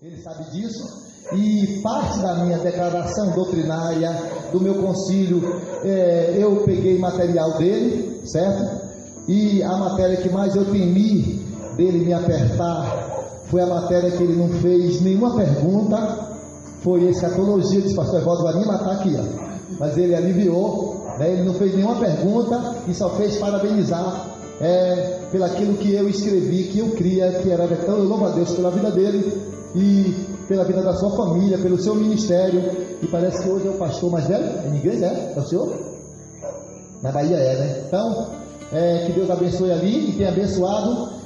ele sabe disso, e parte da minha declaração doutrinária, do meu concílio, eu peguei material dele, certo? E a matéria que mais eu temi dele me apertar foi a matéria que ele não fez nenhuma pergunta, foi escatologia. Disse: pastor Evaldo vai me matar aqui, ó. Mas ele aliviou, né? Ele não fez nenhuma pergunta e só fez parabenizar pelo aquilo que eu escrevi, que eu cria que era. Então eu louvo a Deus pela vida dele e pela vida da sua família, pelo seu ministério. E parece que hoje é o pastor mais velho na igreja, é o senhor? Na Bahia né? Então, que Deus abençoe ali e tenha abençoado.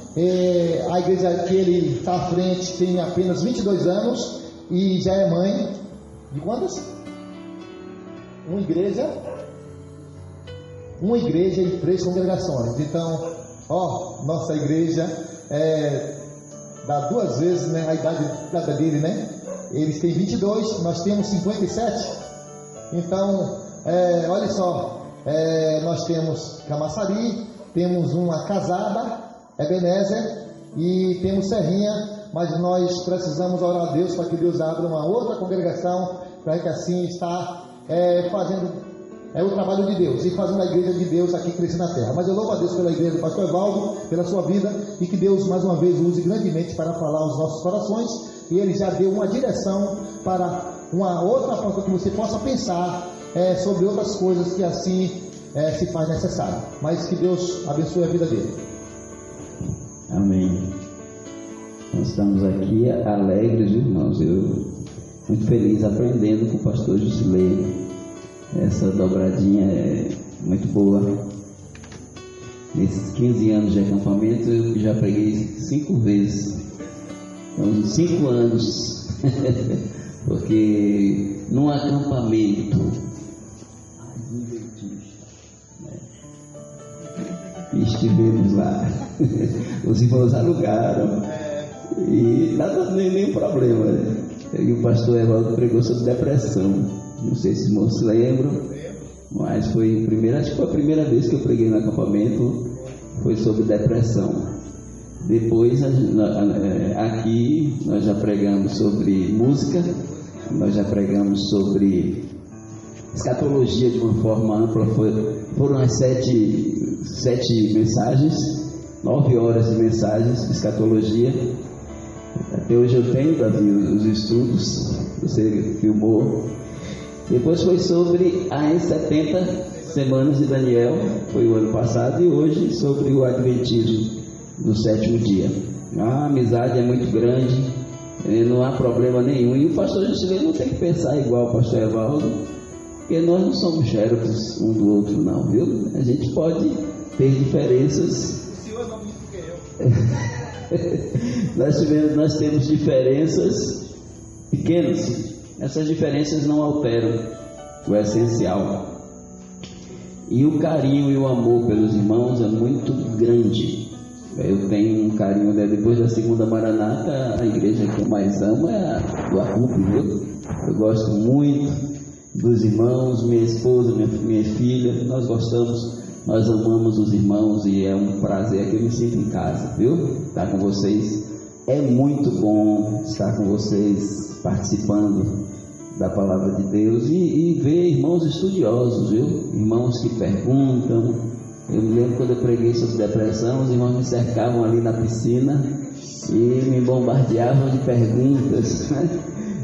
A igreja que ele está à frente tem apenas 22 anos e já é mãe de quantas? Uma igreja e 3 congregações. Então, nossa igreja dá 2 vezes, né, a idade dele, né? Eles têm 22, nós temos 57. Então, olha só, nós temos Camaçari, temos uma casada, Ebenezer, e temos Serrinha, mas nós precisamos orar a Deus para que Deus abra uma outra congregação, para que assim está fazendo o trabalho de Deus e fazendo a igreja de Deus aqui crescer na terra. Mas eu louvo a Deus pela igreja do pastor Evaldo, pela sua vida, e que Deus mais uma vez use grandemente para falar aos nossos corações. E ele já deu uma direção para uma outra forma que você possa pensar sobre outras coisas que assim se faz necessário. Mas que Deus abençoe a vida dele. Amém. Nós estamos aqui alegres, irmãos. Eu muito feliz aprendendo com o pastor Jusilei. Essa dobradinha é muito boa. Nesses 15 anos de acampamento eu já preguei 5 vezes. Então, 5 anos. Porque num acampamento estivemos lá. Os irmãos alugaram e nada, nenhum problema. E o pastor Evaldo pregou sobre depressão. Não sei se os irmãos se lembram, mas foi acho que foi a primeira vez que eu preguei no acampamento, foi sobre depressão. Depois, aqui, nós já pregamos sobre música, nós já pregamos sobre escatologia de uma forma ampla. Foram as 7 mensagens, 9 horas de mensagens de escatologia. Até hoje eu tenho, Davi, os estudos, você filmou. Depois foi sobre as 70 semanas de Daniel, foi o ano passado, e hoje sobre o Adventismo do 7º dia. A amizade é muito grande, não há problema nenhum. E o pastor Jusilei não tem que pensar igual o pastor Evaldo, porque nós não somos xerox um do outro, não, viu? A gente pode ter diferenças. O senhor não me que eu. Nós temos diferenças pequenas. Essas diferenças não alteram o essencial. E o carinho e o amor pelos irmãos é muito grande. Eu tenho um carinho, depois da segunda Maranata, a igreja que eu mais amo é a do Arrupe, viu? Eu gosto muito dos irmãos, minha esposa, minha filha, nós gostamos, nós amamos os irmãos e é um prazer que eu me sinto em casa, viu? Estar com vocês. É muito bom estar com vocês, participando da palavra de Deus e ver irmãos estudiosos, viu? Irmãos que perguntam. Eu me lembro quando eu preguei sobre depressão, os irmãos me cercavam ali na piscina e me bombardeavam de perguntas, né?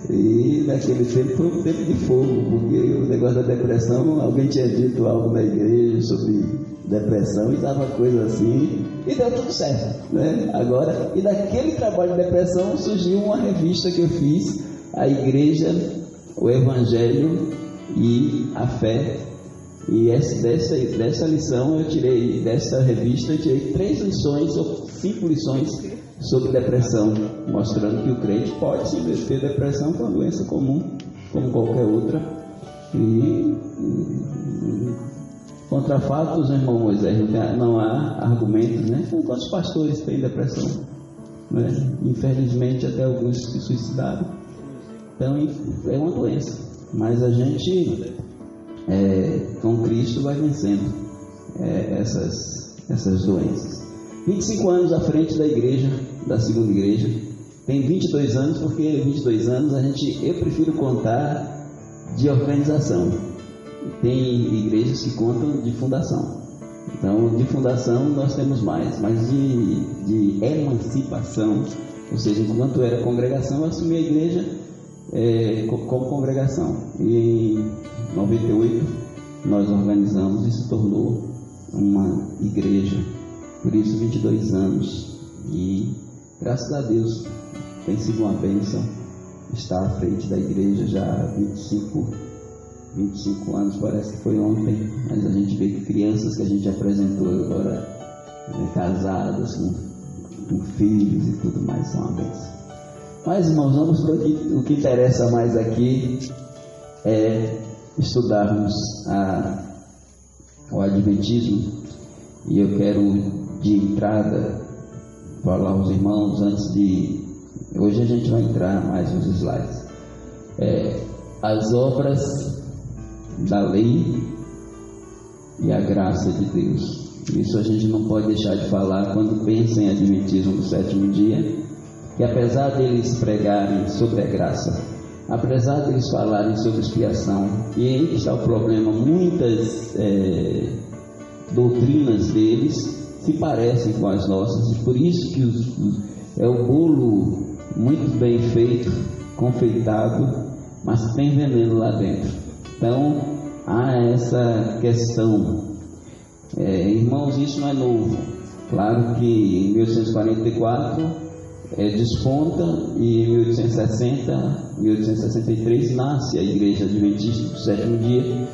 E naquele tempo foi um tempo de fogo, porque o negócio da depressão, alguém tinha dito algo na igreja sobre depressão e dava coisa assim, e deu tudo certo, né? Agora, e daquele trabalho de depressão surgiu uma revista que eu fiz, A Igreja, o Evangelho e a Fé. E dessa lição eu tirei, dessa revista eu tirei 3 lições ou 5 lições sobre depressão, mostrando que o crente pode sim ter depressão, com uma doença comum, como qualquer outra. E contra fatos, irmão Moisés, não há argumentos, né? Quantos pastores têm depressão? Né? Infelizmente, até alguns se suicidaram. Então, é uma doença. Mas a gente, com Cristo, vai vencendo essas doenças. 25 anos à frente da igreja, da segunda igreja, Tem 22 anos, porque 22 anos eu prefiro contar de organização. Tem igrejas que contam de fundação. Então, de fundação nós temos mais, mas de emancipação, ou seja, enquanto era congregação, eu assumi a igreja como congregação. E em 98 nós organizamos e se tornou uma igreja. Por isso 22 anos. E graças a Deus tem sido uma bênção estar à frente da igreja já há 25 anos, parece que foi ontem, mas a gente vê que crianças que a gente apresentou agora, casadas, com filhos e tudo mais, são uma bênção. Mas, irmãos, vamos para o que interessa mais aqui, é estudarmos o Adventismo. E eu quero, de entrada, falar aos irmãos, hoje a gente vai entrar mais nos slides. As obras da lei e a graça de Deus. Isso a gente não pode deixar de falar quando pensa em Adventismo do sétimo dia, que apesar deles pregarem sobre a graça, apesar deles falarem sobre expiação, e aí que está o problema, muitas doutrinas deles se parecem com as nossas, e por isso que é o bolo muito bem feito, confeitado, mas tem veneno lá dentro. Então há essa questão. Irmãos, isso não é novo. Claro que em 1844 desponta, e em 1860, 1863 nasce a Igreja Adventista do Sétimo Dia,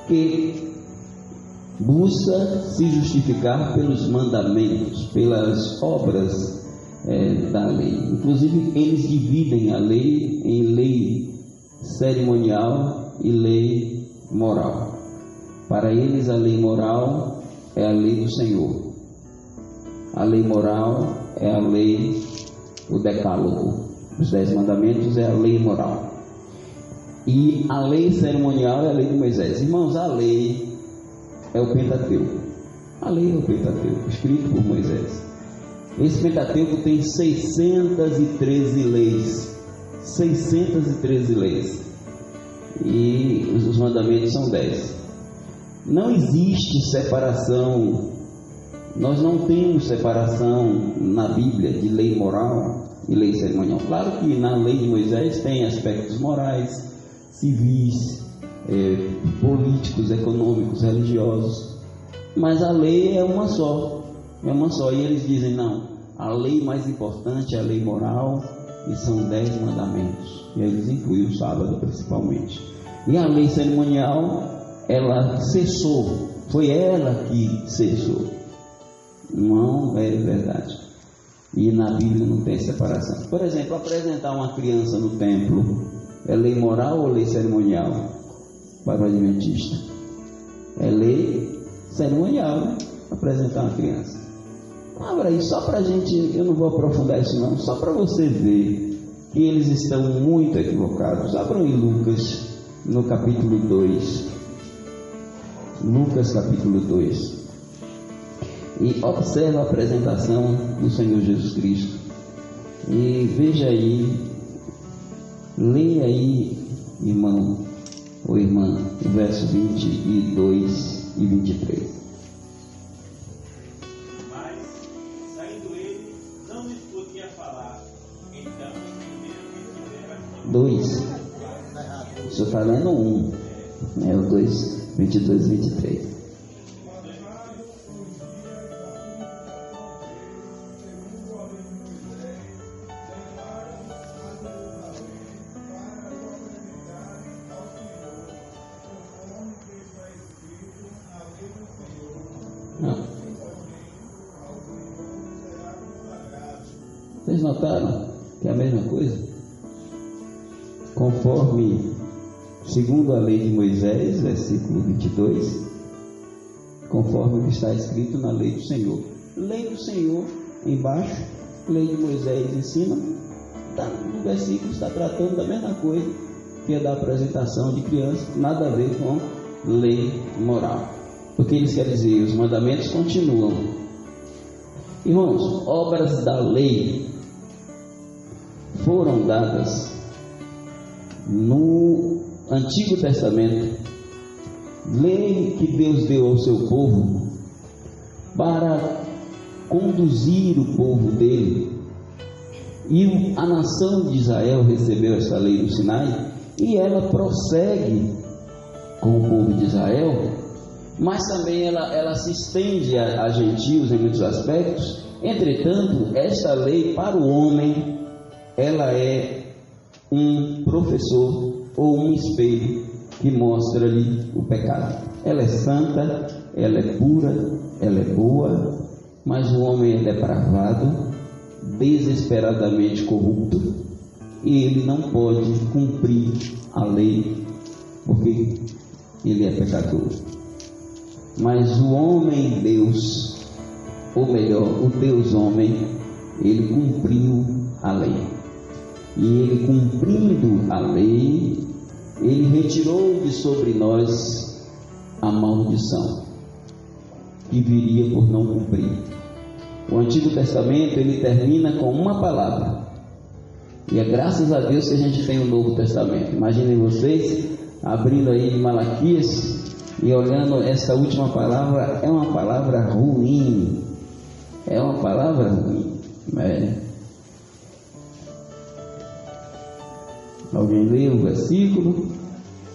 que busca se justificar pelos mandamentos, pelas obras da lei. Inclusive eles dividem a lei em lei cerimonial e lei moral. Para eles a lei moral é a lei do Senhor. A lei moral é a lei, o decálogo. Os 10 mandamentos é a lei moral. E a lei cerimonial é a lei de Moisés. Irmãos, a lei é o Pentateuco. A lei é o Pentateuco, escrito por Moisés. Esse Pentateuco tem 613 leis. 613 leis. E os mandamentos são 10. Não existe separação. Nós não temos separação na Bíblia de lei moral e lei cerimonial. Claro que na lei de Moisés tem aspectos morais, civis, políticos, econômicos, religiosos, mas a lei é uma só. E eles dizem, não, a lei mais importante é a lei moral, e são 10 mandamentos, e aí eles incluem o sábado principalmente. E a lei cerimonial, ela cessou, foi ela que cessou. Não é verdade. E na Bíblia não tem separação. Por exemplo, apresentar uma criança no templo é lei moral ou lei cerimonial? Para o adventista é lei cerimonial, né? Apresentar uma criança. Abra aí, só para a gente, eu não vou aprofundar isso não, só para você ver que eles estão muito equivocados. Abram em Lucas, no capítulo 2. Lucas capítulo 2. E observa a apresentação do Senhor Jesus Cristo. E veja aí, leia aí, irmão ou irmã, o verso 22 e 23. Mas, saindo ele, não lhes podia falar. Então, entenderam que 2. O senhor está lendo 1. O 2, 22 e 23. Vocês notaram que é a mesma coisa? Conforme, segundo a lei de Moisés, versículo 22, conforme o que está escrito na lei do Senhor. Lei do Senhor embaixo, lei de Moisés em cima. No versículo está tratando da mesma coisa, que é da apresentação de criança, nada a ver com lei moral. Porque eles querem dizer, os mandamentos continuam. Irmãos, obras da lei foram dadas no Antigo Testamento, lei que Deus deu ao seu povo para conduzir o povo dele. E a nação de Israel recebeu essa lei no Sinai, e ela prossegue com o povo de Israel, mas também ela se estende a gentios em muitos aspectos. Entretanto, esta lei para o homem, ela é um professor ou um espelho que mostra-lhe o pecado. Ela é santa, ela é pura, ela é boa, mas o homem é depravado, desesperadamente corrupto, e ele não pode cumprir a lei, porque ele é pecador. Mas o homem Deus, ou melhor, o Deus homem, ele cumpriu a lei. E ele, cumprindo a lei, ele retirou de sobre nós a maldição que viria por não cumprir. O Antigo Testamento, ele termina com uma palavra, e é graças a Deus que a gente tem o Novo Testamento. Imaginem vocês abrindo aí Malaquias e olhando essa última palavra. É uma palavra ruim, é uma palavra ruim. Alguém lê o versículo?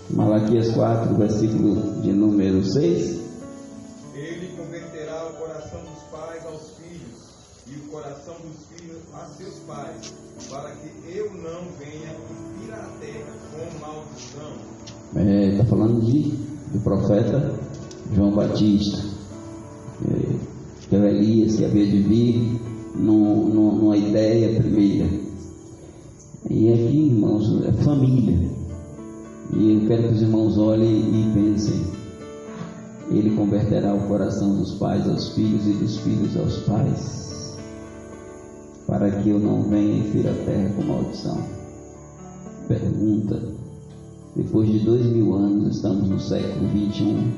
Malaquias 4, versículo de número 6. Ele converterá o coração dos pais aos filhos, e o coração dos filhos a seus pais, para que eu não venha e fira a terra com maldição. Está falando do profeta João Batista, que é o Elias que havia de vir numa ideia primeira. E aqui, irmãos, é família. E eu quero que os irmãos olhem e pensem: ele converterá o coração dos pais aos filhos e dos filhos aos pais, para que eu não venha e fira a terra com maldição. Pergunta: depois de 2000 anos, estamos no século 21,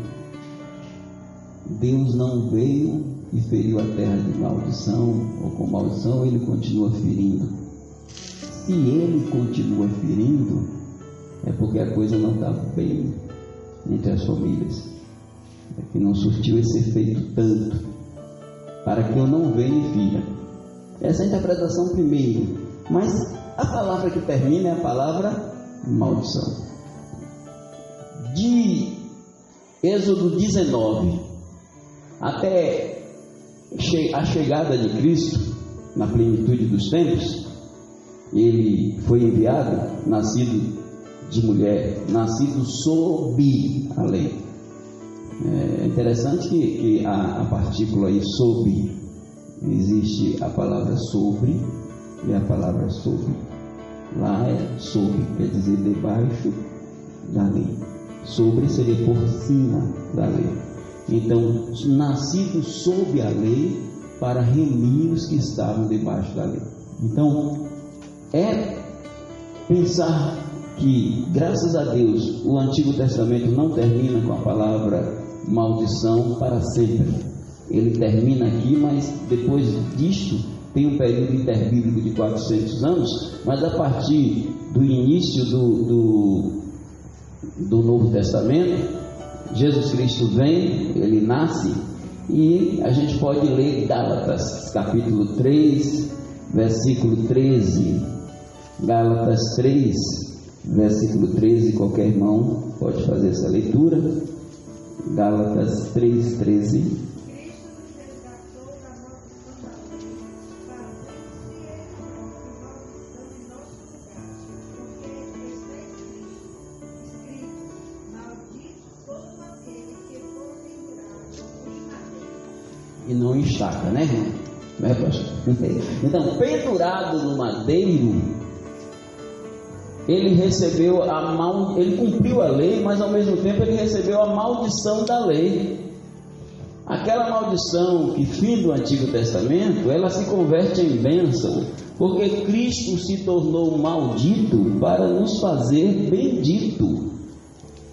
Deus não veio e feriu a terra de maldição ou com maldição? Ele continua ferindo. Se ele continua ferindo, é porque a coisa não está bem entre as famílias, é que não surtiu esse efeito tanto, para que eu não venha e fira. Essa é a interpretação primeira, mas a palavra que termina é a palavra maldição. De Êxodo 19 até a chegada de Cristo na plenitude dos tempos, ele foi enviado, nascido de mulher, nascido sob a lei. É interessante que a partícula aí, sob, existe a palavra sobre e a palavra sob. Lá é sob, quer dizer debaixo da lei. Sobre seria por cima da lei. Então, nascido sob a lei para remir os que estavam debaixo da lei. Então, é pensar que, graças a Deus, o Antigo Testamento não termina com a palavra maldição para sempre. Ele termina aqui, mas depois disto tem um período interbíblico de 400 anos, mas a partir do início do Novo Testamento, Jesus Cristo vem, ele nasce, e a gente pode ler Gálatas capítulo 3, versículo 13. Gálatas 3, versículo 13, qualquer irmão pode fazer essa leitura. Gálatas 3, 13. E não estaca, né, irmão? Né, pastor? Então, pendurado no madeiro, ele recebeu ele cumpriu a lei, mas ao mesmo tempo ele recebeu a maldição da lei. Aquela maldição que fim do Antigo Testamento, ela se converte em bênção, porque Cristo se tornou maldito para nos fazer bendito,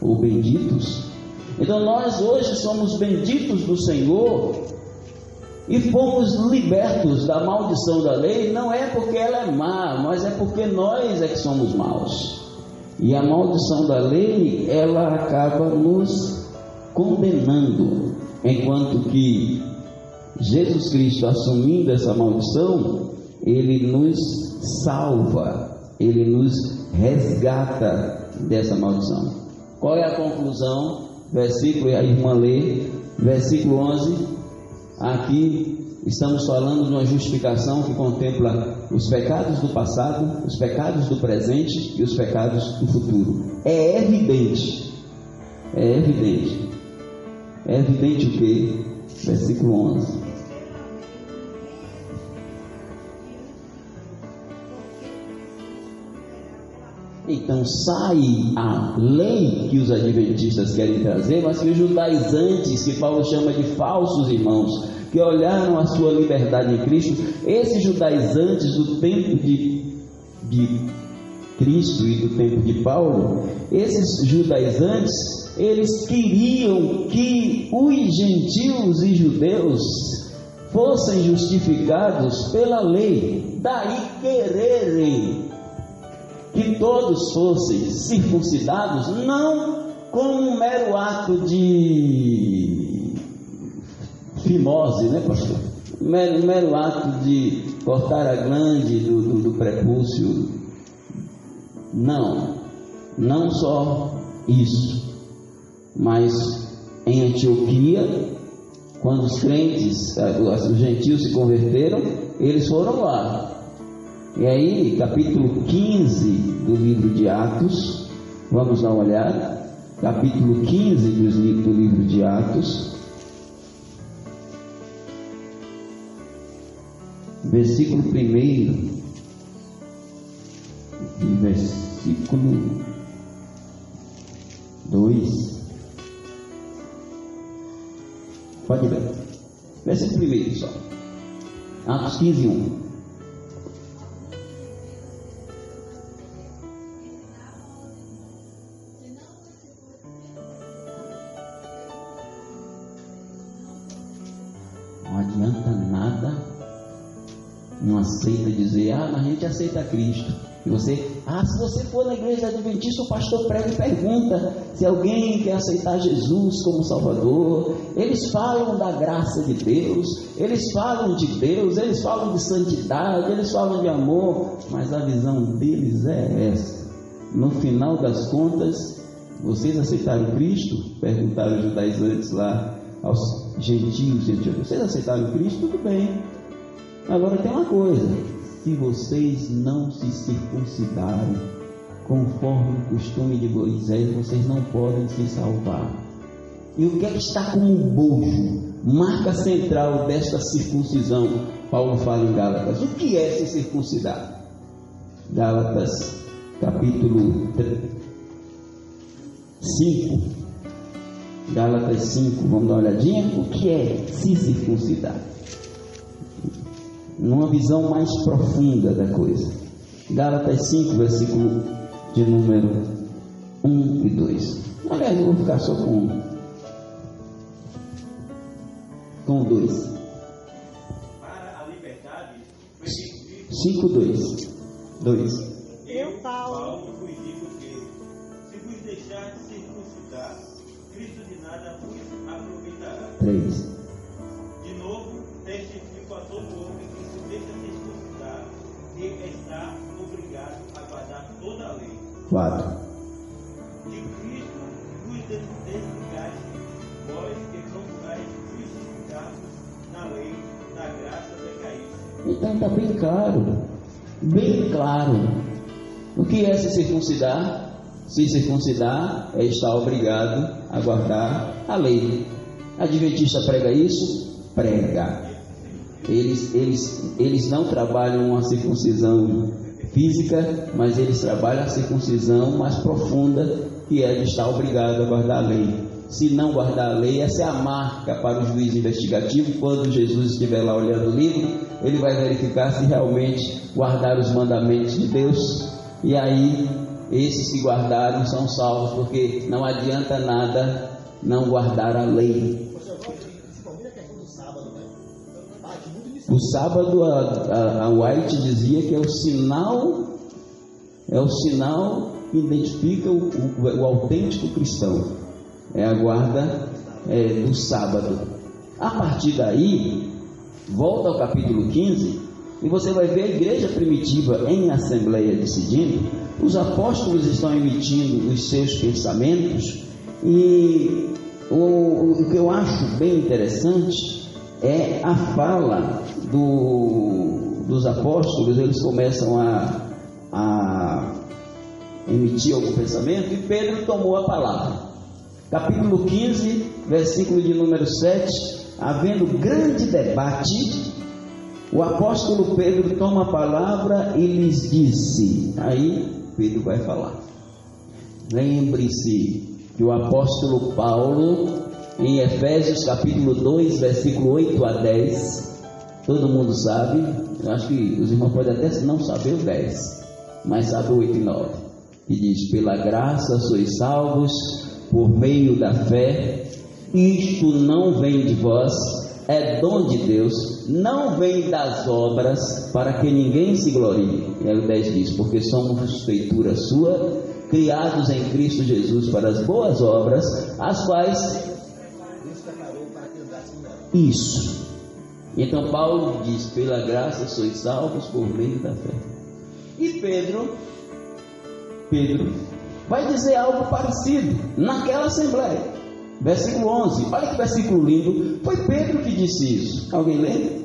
ou benditos. Então nós hoje somos benditos do Senhor, e fomos libertos da maldição da lei, não é porque ela é má, mas é porque nós é que somos maus. E a maldição da lei, ela acaba nos condenando, enquanto que Jesus Cristo, assumindo essa maldição, Ele nos salva, Ele nos resgata dessa maldição. Qual é a conclusão? Versículo, a irmã lê, versículo 11. Aqui estamos falando de uma justificação que contempla os pecados do passado, os pecados do presente e os pecados do futuro. É evidente o que? Versículo 11. Então sai a lei que os adventistas querem trazer, mas que os judaizantes, que Paulo chama de falsos irmãos, que olharam a sua liberdade em Cristo, esses judaizantes do tempo de Cristo e do tempo de Paulo, esses judaizantes, eles queriam que os gentios e judeus fossem justificados pela lei, daí quererem que todos fossem circuncidados, não como um mero ato de fimose, né, pastor? Um mero ato de cortar a glande do prepúcio. Não só isso, mas em Antioquia, quando os crentes, os gentios se converteram, eles foram lá. E aí, capítulo 15 do livro de Atos, vamos dar uma olhada, capítulo 15 do livro de Atos, versículo 1 e versículo 2, pode ver, versículo 1 só, Atos 15, 1. Não adianta nada, não aceita dizer, mas a gente aceita Cristo. E você, se você for na igreja adventista, o pastor prega e pergunta se alguém quer aceitar Jesus como Salvador. Eles falam da graça de Deus, eles falam de Deus, eles falam de santidade, eles falam de amor, mas a visão deles é essa. No final das contas, vocês aceitaram Cristo? Perguntaram os judaizantes lá aos gentios, vocês aceitaram Cristo? Tudo bem. Agora tem uma coisa: se vocês não se circuncidarem conforme o costume de Moisés, vocês não podem se salvar. E o que é que está como bojo, marca central desta circuncisão? Paulo fala em Gálatas. O que é se circuncidar? Gálatas capítulo 5. Gálatas 5, vamos dar uma olhadinha? O que é se circuncidar? Numa visão mais profunda da coisa. Gálatas 5, versículo de número 1 e 2. Aliás, eu vou ficar só com 2. Para a liberdade, 5, 2. Eu, Paulo, vos digo que, se vos deixar de circuncidar, Cristo de nada vos aproveitará. 3. De novo, testifico a todo homem que se deixa circuncidar, que está obrigado a guardar toda a lei. 4. De Cristo vos desligaste, vós que não estáis justificados na lei, na graça decaíste. Então está bem claro. O que é se circuncidar? Se circuncidar é estar obrigado a guardar a lei. Adventista prega isso? Prega. Eles não trabalham a circuncisão física, mas eles trabalham a circuncisão mais profunda, que é de estar obrigado a guardar a lei. Se não guardar a lei, essa é a marca para o juiz investigativo. Quando Jesus estiver lá olhando o livro, ele vai verificar se realmente guardaram os mandamentos de Deus. E aí, esses que guardaram são salvos, porque não adianta nada não guardar a lei. O sábado, a White dizia que é o sinal que identifica o autêntico cristão. É a guarda do sábado. A partir daí, volta ao capítulo 15, e você vai ver a igreja primitiva em assembleia decidindo. Os apóstolos estão emitindo os seus pensamentos, e o que eu acho bem interessante é a fala dos apóstolos. Eles começam a emitir algum pensamento, e Pedro tomou a palavra. Capítulo 15, versículo de número 7, havendo grande debate, o apóstolo Pedro toma a palavra e lhes disse. Aí Pedro vai falar. Lembre-se que o apóstolo Paulo, em Efésios capítulo 2, versículo 8 a 10, todo mundo sabe, eu acho que os irmãos podem até não saber o 10, mas sabe o 8 e 9, que diz: pela graça sois salvos por meio da fé, isto não vem de vós, é dom de Deus, não vem das obras, para que ninguém se glorie. E aí o 10 diz: porque somos feitura sua, criados em Cristo Jesus para as boas obras, as quais... Isso. Então Paulo diz: pela graça sois salvos por meio da fé. E Pedro vai dizer algo parecido naquela assembleia. Versículo 11, olha que versículo lindo. Foi Pedro que disse isso. Alguém lê?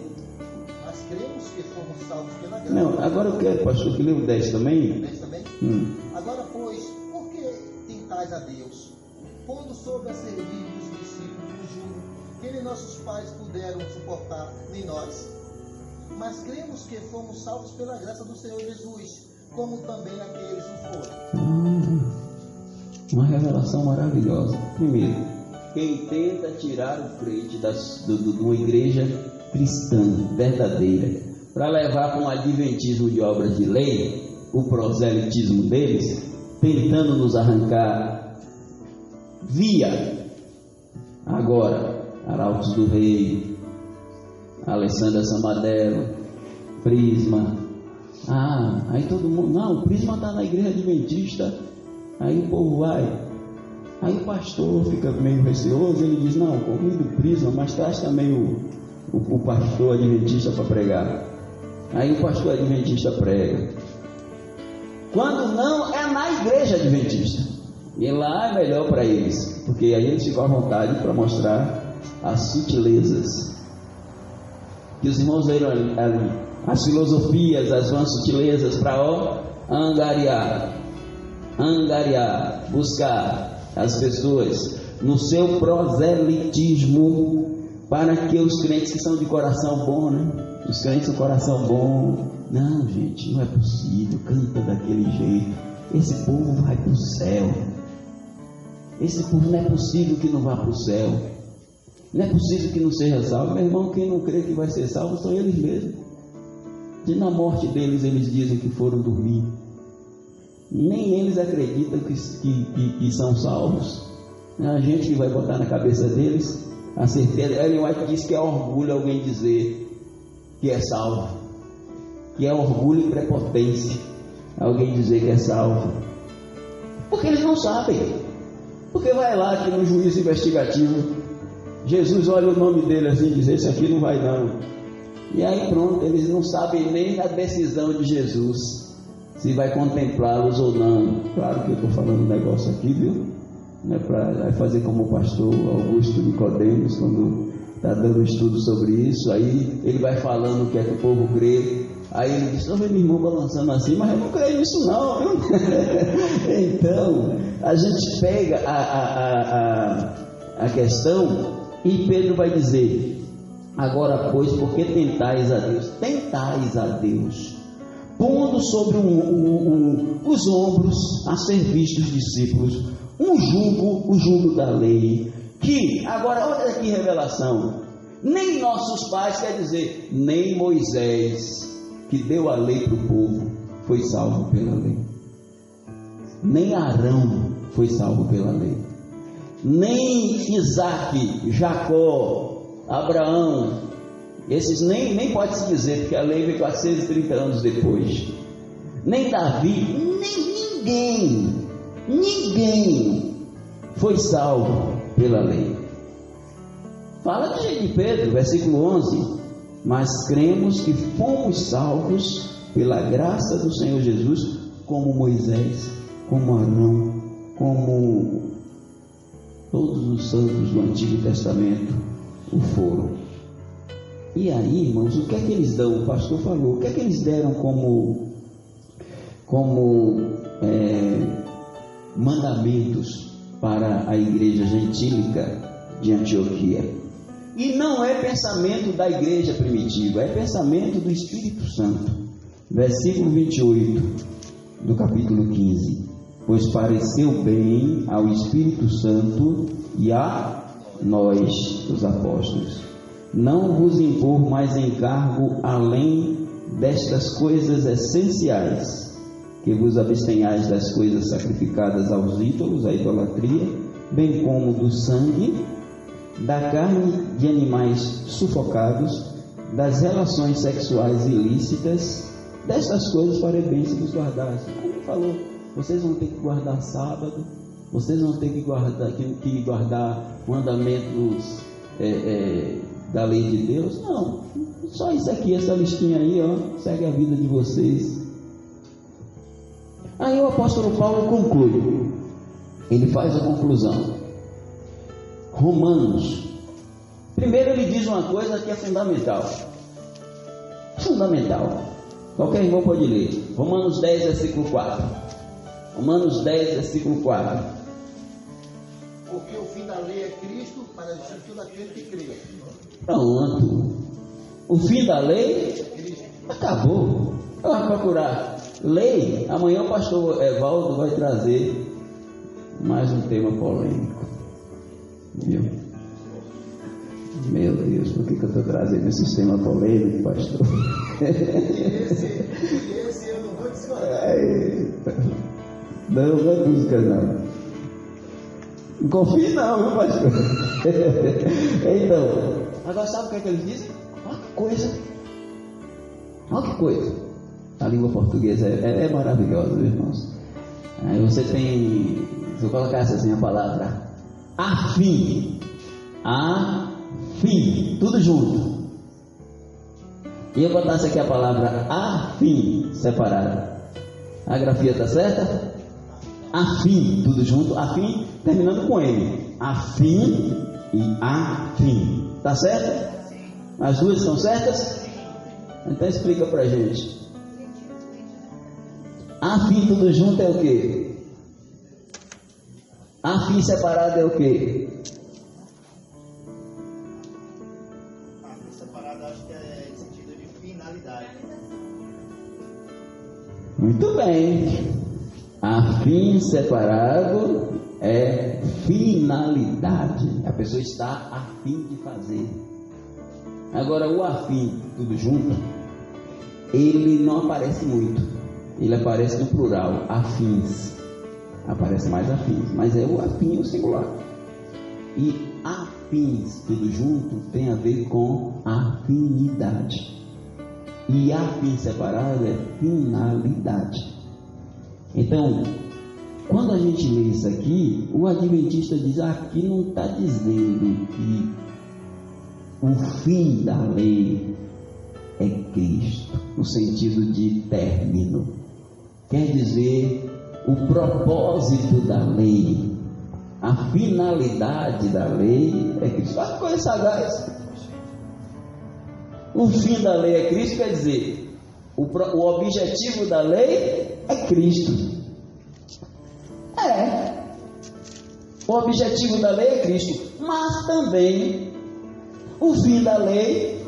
Mas cremos que fomos salvos pela graça. Não, agora eu quero, pastor, que lê o 10 também. 10 também? Agora, pois, por que tentais a Deus, pondo sobre a servir dos discípulos o jugo que nem nossos pais puderam suportar, nem nós? Mas cremos que fomos salvos pela graça do Senhor Jesus, como também aqueles o foram. Uma revelação maravilhosa. Primeiro, quem tenta tirar o crente de uma igreja cristã verdadeira para levar para um adventismo de obras de lei, o proselitismo deles, tentando nos arrancar via agora Arautos do Rei, Alessandra Samadelo, Prisma. Aí todo mundo, não, o Prisma está na igreja adventista. Aí o povo vai, aí o pastor fica meio receoso, ele diz: não, convido o Prisma, mas traz também o pastor adventista para pregar. Aí o pastor adventista prega. Quando não, é na igreja adventista, e lá é melhor para eles, porque aí eles ficam à vontade para mostrar as sutilezas que os irmãos viram ali, as filosofias, as vãs sutilezas, para angariar, buscar as pessoas no seu proselitismo, para que os crentes que são de coração bom, né? Os crentes de coração bom, não, gente, não é possível, canta daquele jeito, esse povo vai para o céu, esse povo não é possível que não vá para o céu, não é possível que não seja salvo. Meu irmão, quem não crê que vai ser salvo são eles mesmos. E na morte deles eles dizem que foram dormir. Nem eles acreditam que são salvos. A gente que vai botar na cabeça deles a certeza. Ellen White diz que é orgulho alguém dizer que é salvo, que é orgulho e prepotência alguém dizer que é salvo, porque eles não sabem. Porque vai lá que no juízo investigativo Jesus olha o nome dele assim e diz: esse aqui não vai não. E aí pronto, eles não sabem nem a decisão de Jesus, se vai contemplá-los ou não. Claro que eu estou falando um negócio aqui, viu? Não é para fazer como o pastor Augusto Nicodemos, quando está dando estudo sobre isso. Aí ele vai falando o que é que o povo crê. Aí ele diz: estou vendo meu irmão balançando assim, mas eu não creio nisso não, viu? Então a gente pega a questão, e Pedro vai dizer: agora pois, por que tentais a Deus? Tentais a Deus, pondo sobre os ombros a serviço dos discípulos o jugo da lei, que, agora olha que revelação, nem nossos pais, quer dizer, nem Moisés, que deu a lei para o povo, foi salvo pela lei, nem Arão foi salvo pela lei, nem Isaac, Jacó, Abraão Esses nem pode se dizer, porque a lei veio 430 anos depois. Nem Davi, nem ninguém foi salvo pela lei. Fala de Pedro, versículo 11: mas cremos que fomos salvos pela graça do Senhor Jesus, como Moisés, como Arão, como todos os santos do Antigo Testamento o foram. E aí, irmãos, o que é que eles dão? O pastor falou, o que é que eles deram como mandamentos para a igreja gentílica de Antioquia? E não é pensamento da igreja primitiva, é pensamento do Espírito Santo. Versículo 28 do capítulo 15: pois pareceu bem ao Espírito Santo e a nós, os apóstolos, não vos impor mais encargo além destas coisas essenciais, que vos abstenhais das coisas sacrificadas aos ídolos, a idolatria, bem como do sangue, da carne de animais sufocados, das relações sexuais ilícitas. Destas coisas farei bem se vos guardassem. Aí ele falou, vocês vão ter que guardar sábado, vocês vão ter que guardar mandamentos da lei de Deus. Não, só isso aqui, essa listinha aí, ó, segue a vida de vocês. Aí o apóstolo Paulo conclui, ele faz a conclusão. Romanos, primeiro ele diz uma coisa que é fundamental, qualquer irmão pode ler, Romanos 10, versículo 4, Romanos 10, versículo 4, porque o fim da lei é Cristo, para a justiça daquele que crê. Pronto, o fim da lei acabou. Vamos procurar lei. Amanhã o pastor Evaldo vai trazer mais um tema polêmico. Meu Deus, por que eu estou trazendo esse tema polêmico, pastor? Esse eu não vou discordar. Não é música não. Não confie não, viu, pastor? Então, agora sabe o que é que eles dizem? Olha que coisa. A língua portuguesa é maravilhosa, viu, irmãos? Aí você tem, se eu colocasse assim a palavra afim, tudo junto, e eu botasse aqui a palavra afim separada, a grafia está certa? Afim, tudo junto, afim terminando com M, afim e afim, tá certo? As duas estão certas? Então explica pra gente. Afim tudo junto é o quê? Afim separado é o quê? Afim separado acho que é em sentido de finalidade. Muito bem. Afim separado é finalidade. A pessoa está a fim de fazer. Agora o afim tudo junto, ele não aparece muito. Ele aparece no plural, afins. Aparece mais afins, mas é o afim o singular. E afins tudo junto tem a ver com afinidade. E afim separado é finalidade. Então, quando a gente lê isso aqui, o adventista diz, aqui não está dizendo que o fim da lei é Cristo, no sentido de término. Quer dizer, o propósito da lei, a finalidade da lei é Cristo. Olha que coisa sagaz. O fim da lei é Cristo, quer dizer, o objetivo da lei é Cristo. O objetivo da lei é Cristo, mas também o fim da lei,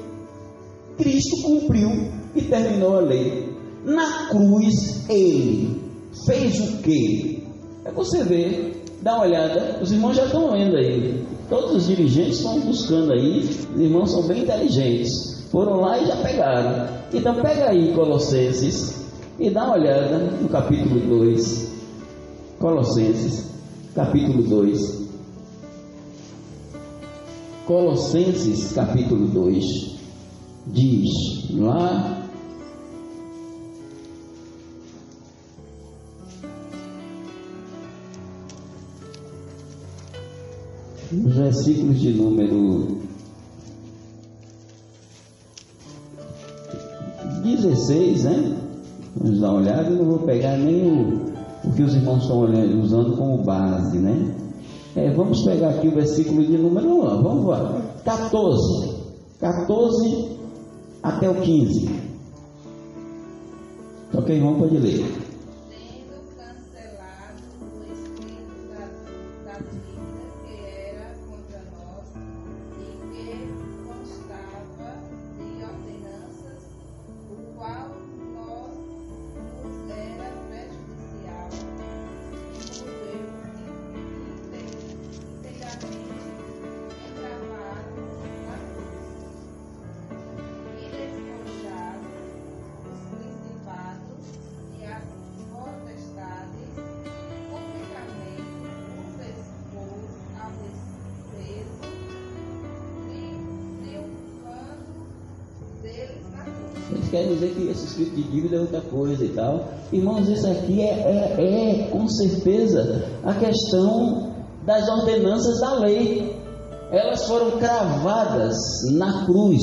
Cristo cumpriu e terminou a lei. Na cruz, ele fez o quê? É você ver, dá uma olhada, os irmãos já estão lendo aí, todos os dirigentes estão buscando aí, os irmãos são bem inteligentes, foram lá e já pegaram. Então pega aí Colossenses e dá uma olhada no capítulo 2, Colossenses, capítulo 2, Colossenses, capítulo 2. diz lá nos versículos de número 16, né? Vamos dar uma olhada. Eu não vou pegar nem o que os irmãos estão usando como base, né? Vamos pegar aqui o versículo de número 1, vamos lá, 14 até o 15. Então quem irmão pode ler. Tendo cancelado o escrito da dívida que era contra nós e que constava de ordenanças, o qual nos era prejudicial, inteiramente engravado na cruz, e despojado os principados e as potestades, publicamente os expôs ao desprezo, triunfando deles na cruz. Isso quer dizer que esse escrito de dívida é outra coisa e tal. Irmãos, isso aqui é com certeza a questão das ordenanças da lei. Elas foram cravadas na cruz.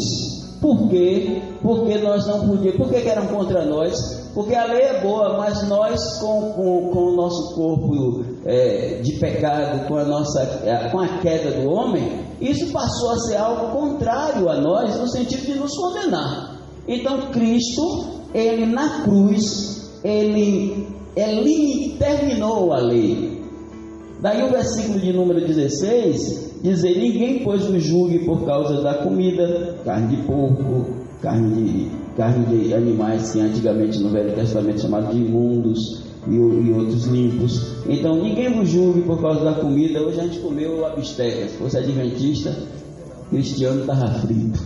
Por quê? Porque nós não podíamos. Por que eram contra nós? Porque a lei é boa, mas nós com o nosso corpo de pecado, com a queda do homem, isso passou a ser algo contrário a nós, no sentido de nos condenar. Então Cristo, ele na cruz, ele terminou a lei. Daí o versículo de número 16 dizer: ninguém pois vos julgue por causa da comida, carne de porco, carne de animais que antigamente no Velho Testamento chamavam de imundos e outros limpos. Então ninguém vos julgue por causa da comida. Hoje a gente comeu a bisteca. Se fosse adventista, cristiano estava frito,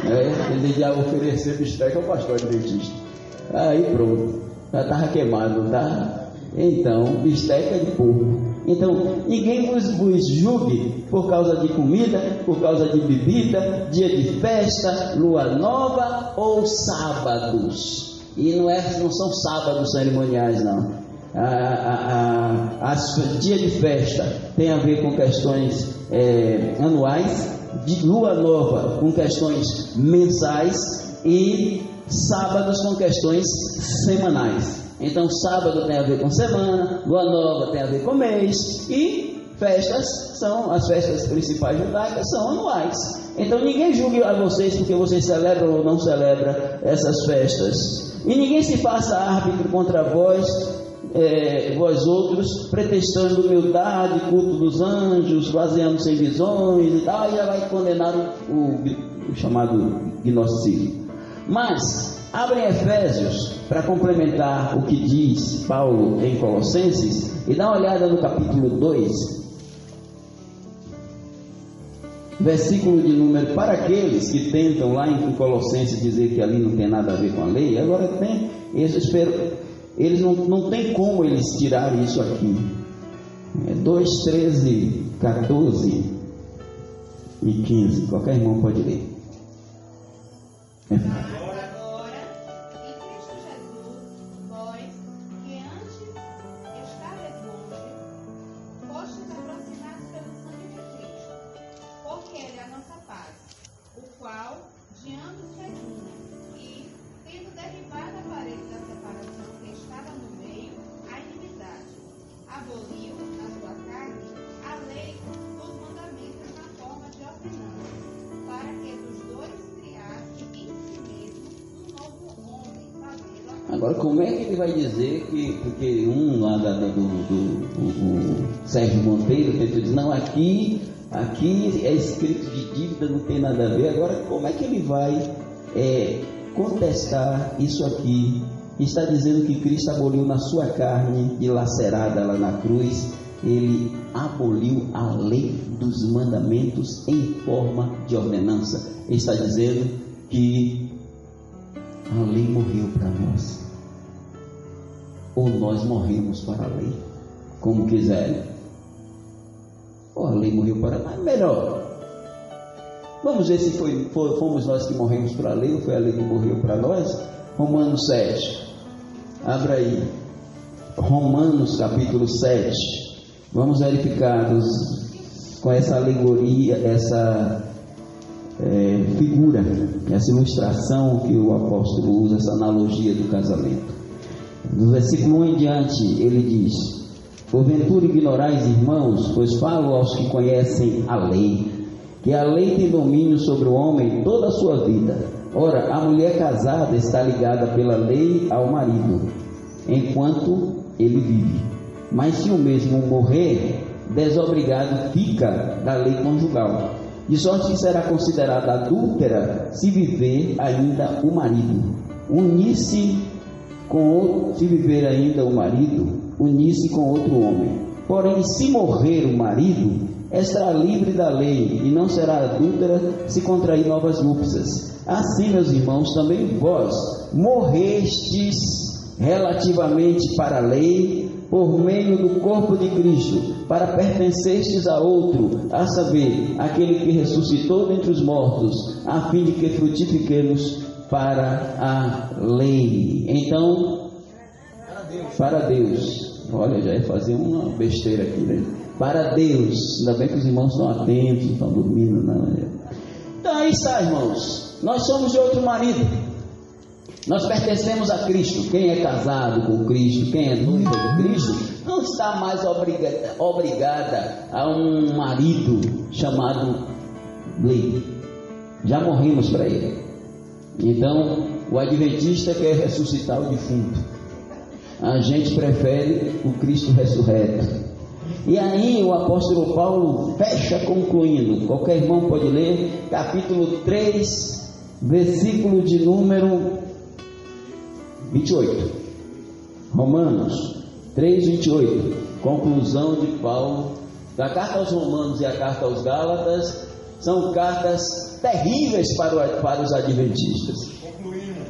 ele já oferecer bisteca ao pastor adventista. Aí pronto, já estava queimado, tá? Então, bisteca de porco. Então, ninguém vos julgue por causa de comida, por causa de bebida, dia de festa, lua nova ou sábados. E não são sábados cerimoniais, não. Dia de festa tem a ver com questões anuais, de lua nova com questões mensais e sábados com questões semanais. Então sábado tem a ver com semana, lua nova tem a ver com mês, e as festas principais judaicas são anuais. Então ninguém julgue a vocês porque vocês celebram ou não celebram essas festas, e ninguém se faça árbitro contra vós outros, pretextando humildade, culto dos anjos, baseando-se em visões e tal, e já vai condenar o chamado gnosticismo. Mas abrem Efésios para complementar o que diz Paulo em Colossenses, e dá uma olhada no capítulo 2, versículo de número, para aqueles que tentam lá em Colossenses dizer que ali não tem nada a ver com a lei. Agora tem, eles não tem como eles tirarem isso aqui. 2, 13, 14 e 15, qualquer irmão pode ler. Agora, em Cristo Jesus, vós que antes estavais longe, fostes aproximados pelo sangue de Cristo, porque Ele é a nossa paz, o qual de ambos fez uma, e, tendo derribado a parede da separação que estava no meio, a inimizade, aboliu na sua carne a lei dos mandamentos na forma de ordenança, para que dos dois criasse em si mesmo um novo homem, fazendo a... Agora, como é que ele vai dizer que, porque um lá do Sérgio Monteiro tentou dizer, não, aqui é escrito de dívida, não tem nada a ver. Agora, como é que ele vai contestar isso aqui? Está dizendo que Cristo aboliu na sua carne, dilacerada lá na cruz, ele aboliu a lei dos mandamentos em forma de ordenança. Ele está dizendo que a lei morreu para nós, ou nós morremos para a lei, como quiserem. Ou a lei morreu para nós, melhor. Vamos ver se fomos nós que morremos para a lei ou foi a lei que morreu para nós. Romanos 7. Abra aí. Romanos capítulo 7. Vamos verificar com essa alegoria, essa figura, essa ilustração que o apóstolo usa, essa analogia do casamento. No versículo 1 em diante, ele diz: porventura ignorais, irmãos, pois falo aos que conhecem a lei, que a lei tem domínio sobre o homem toda a sua vida. Ora, a mulher casada está ligada pela lei ao marido, enquanto ele vive. Mas se o mesmo morrer, desobrigado fica da lei conjugal, de sorte que será considerada adúltera se viver ainda o marido. Se viver ainda o marido, unir-se com outro homem. Porém, se morrer o marido, estará livre da lei e não será adúltera se contrair novas núpcias. Assim, meus irmãos, também vós morrestes relativamente para a lei por meio do corpo de Cristo, para pertenceres a outro, a saber, aquele que ressuscitou dentre os mortos, a fim de que frutifiquemos para a lei. Então, para Deus, olha, já ia fazer uma besteira aqui, né? Para Deus, ainda bem que os irmãos estão atentos, não estão dormindo, não. Então aí está, irmãos, nós somos de outro marido, nós pertencemos a Cristo. Quem é casado com Cristo, quem é noiva de Cristo, não está mais obrigada a um marido chamado lei. Já morrimos para ele. Então, o adventista quer ressuscitar o defunto. A gente prefere o Cristo ressurreto. E aí o apóstolo Paulo fecha concluindo. Qualquer irmão pode ler, capítulo 3, versículo de número 28. Romanos 3, 28. Conclusão de Paulo. Da carta aos Romanos e a carta aos Gálatas são cartas terríveis para os adventistas. Concluímos,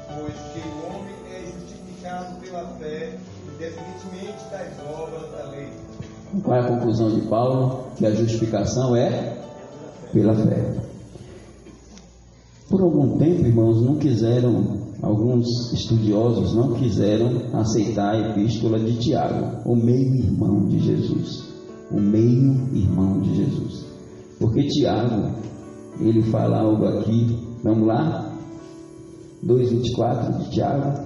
pois que o homem é justificado pela fé, independentemente das obras da lei. Qual é a conclusão de Paulo? Que a justificação é pela fé. Por algum tempo, irmãos, alguns estudiosos não quiseram aceitar a epístola de Tiago, o meio-irmão de Jesus. O meio-irmão de Jesus. Porque Tiago, ele fala algo aqui, vamos lá? 2,24 de Tiago,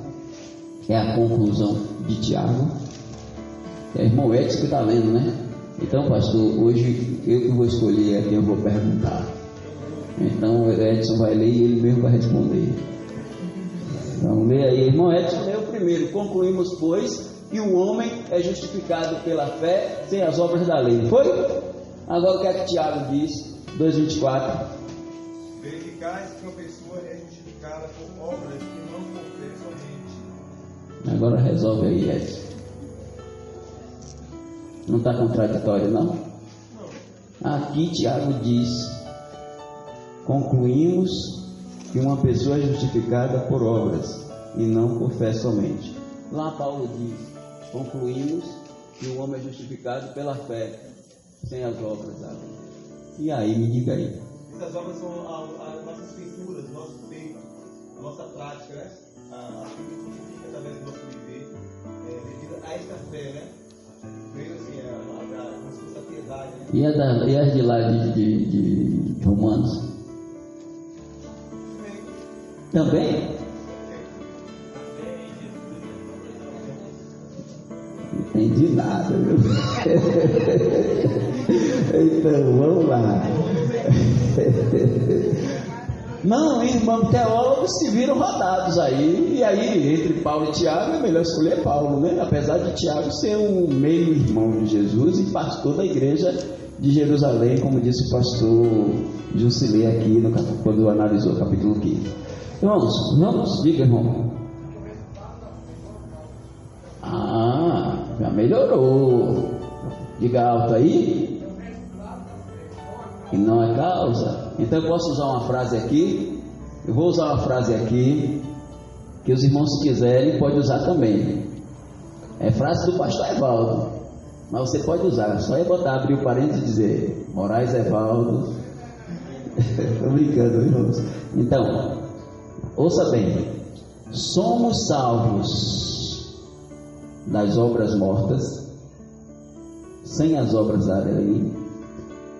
é a conclusão de Tiago. É irmão Edson que está lendo, né? Então, pastor, hoje eu que vou escolher a quem eu vou perguntar. Então, o Edson vai ler e ele mesmo vai responder. Então, lê aí, irmão Edson, lê o primeiro. Concluímos, pois, que o homem é justificado pela fé sem as obras da lei. Foi? Agora o que é que Tiago diz? 2,24. Verificais que uma pessoa é justificada por obras que não por fé somente. Agora resolve aí, Edson. Não está contraditório, não? Aqui Tiago diz: concluímos que uma pessoa é justificada por obras e não por fé somente. Lá Paulo diz: concluímos que o homem é justificado pela fé, sem as obras da lei. E aí, me diga aí. Essas obras são as nossas feituras, o nosso feito, a nossa prática, né? Aquilo que justifica através do nosso viver, devido a esta fé, né? Veio assim, como se fosse a piedade, né? E as de lá de Romanos? Também? Não entendi nada, viu? Então, vamos lá. Não, irmãos teólogos se viram rodados aí. E aí, entre Paulo e Tiago, é melhor escolher Paulo, né? Apesar de Tiago ser um meio-irmão de Jesus e pastor da igreja de Jerusalém, como disse o pastor Jusilei aqui quando analisou o capítulo 15. Irmãos, vamos, diga, irmão. Já melhorou. Diga alto aí. E não é causa. Então eu posso usar uma frase aqui. Eu vou usar uma frase aqui, que os irmãos, se quiserem, podem usar também. É frase do pastor Evaldo, mas você pode usar. Só é abrir o parênteses e dizer: Moraes Evaldo Estou brincando, irmãos. Então, ouça bem: somos salvos das obras mortas, sem as obras da lei,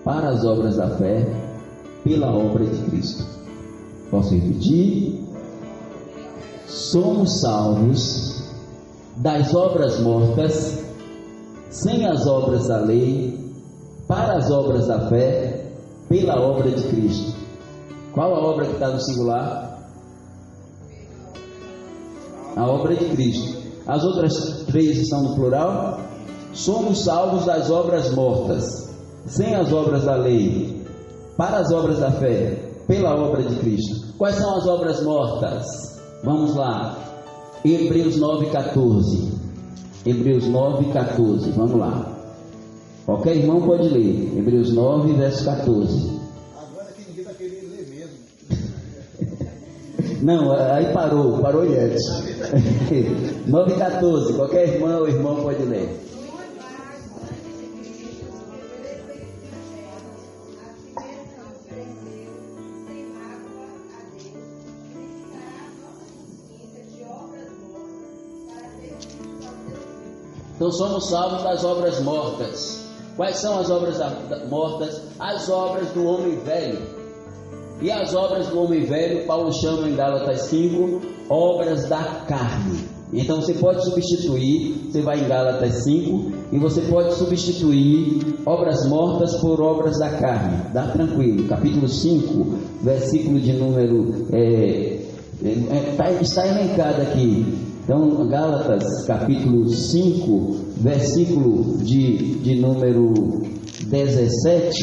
para as obras da fé, pela obra de Cristo. Posso repetir? Somos salvos das obras mortas, sem as obras da lei, para as obras da fé, pela obra de Cristo. Qual a obra que está no singular? A obra de Cristo. As outras três estão no plural. Somos salvos das obras mortas, sem as obras da lei, para as obras da fé, pela obra de Cristo. Quais são as obras mortas? Vamos lá. Hebreus 9:14. Hebreus 9:14. Vamos lá. Qualquer irmão pode ler. Hebreus 9, verso 14. Agora que ninguém está querendo ler mesmo. Não, aí parou Iete. 9:14. Qualquer irmã ou irmão pode ler. Então somos salvos das obras mortas. Quais são as obras mortas? As obras do homem velho. E as obras do homem velho, Paulo chama em Gálatas 5, obras da carne. Então você pode substituir, você vai em Gálatas 5, e você pode substituir obras mortas por obras da carne. Dá tranquilo. Capítulo 5, versículo de número... está elencado aqui. Então, Gálatas, capítulo 5, versículo de número 17,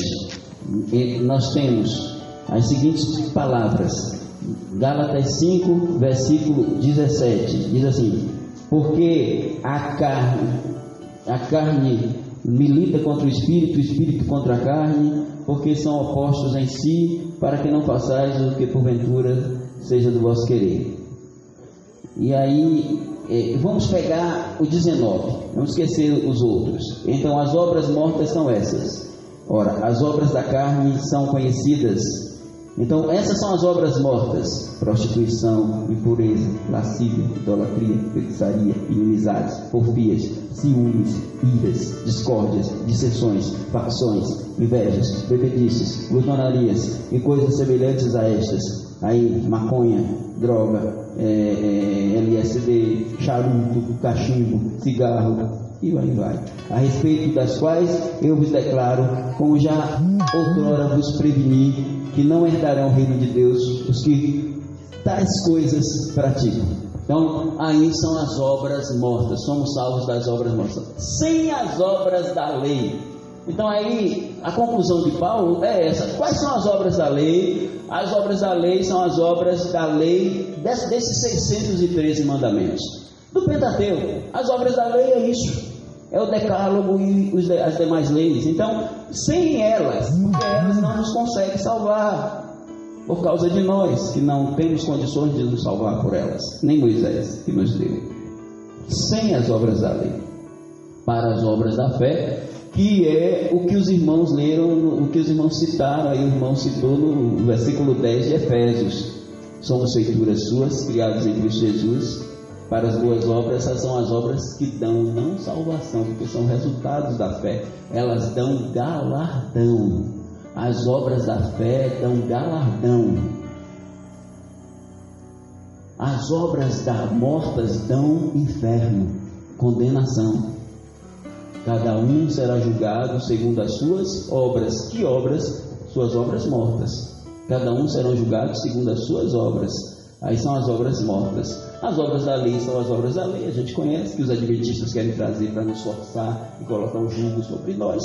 nós temos as seguintes palavras. Gálatas 5, versículo 17, diz assim: porque a carne milita contra o espírito contra a carne, porque são opostos em si, para que não façais o que porventura seja do vosso querer. E aí, vamos pegar o 19, vamos esquecer os outros. Então, as obras mortas são essas. Ora, as obras da carne são conhecidas. Então, essas são as obras mortas: prostituição, impureza, lascívia, idolatria, feitiçaria, inimizades, porfias, ciúmes, iras, discórdias, dissensões, facções, invejas, bebedices, glutonarias e coisas semelhantes a estas. Aí, maconha, droga, LSD, charuto, cachimbo, cigarro, e vai. A respeito das quais eu vos declaro, como já outrora vos preveni, que não herdarão o reino de Deus os que tais coisas praticam. Então, aí são as obras mortas. Somos salvos das obras mortas, sem as obras da lei. Então aí, a conclusão de Paulo é essa. Quais são as obras da lei? As obras da lei são as obras da lei desses 613 mandamentos do Pentateuco. As obras da lei é isso, é o decálogo e as demais leis. Então, sem elas, porque elas não nos conseguem salvar, por causa de nós, que não temos condições de nos salvar por elas, nem Moisés que nos deu. Sem as obras da lei, para as obras da fé, que é o que os irmãos leram, o que os irmãos citaram, aí o irmão citou no versículo 10 de Efésios: somos feituras suas, criados em Cristo Jesus, para as boas obras. Essas são as obras que dão não salvação, porque são resultados da fé, elas dão galardão. As obras da fé dão galardão. As obras mortas dão inferno, condenação. Cada um será julgado segundo as suas obras. Que obras? Suas obras mortas. Cada um será julgado segundo as suas obras. Aí são as obras mortas. As obras da lei são as obras da lei. A gente conhece que os adventistas querem trazer para nos forçar e colocar um jugo sobre nós.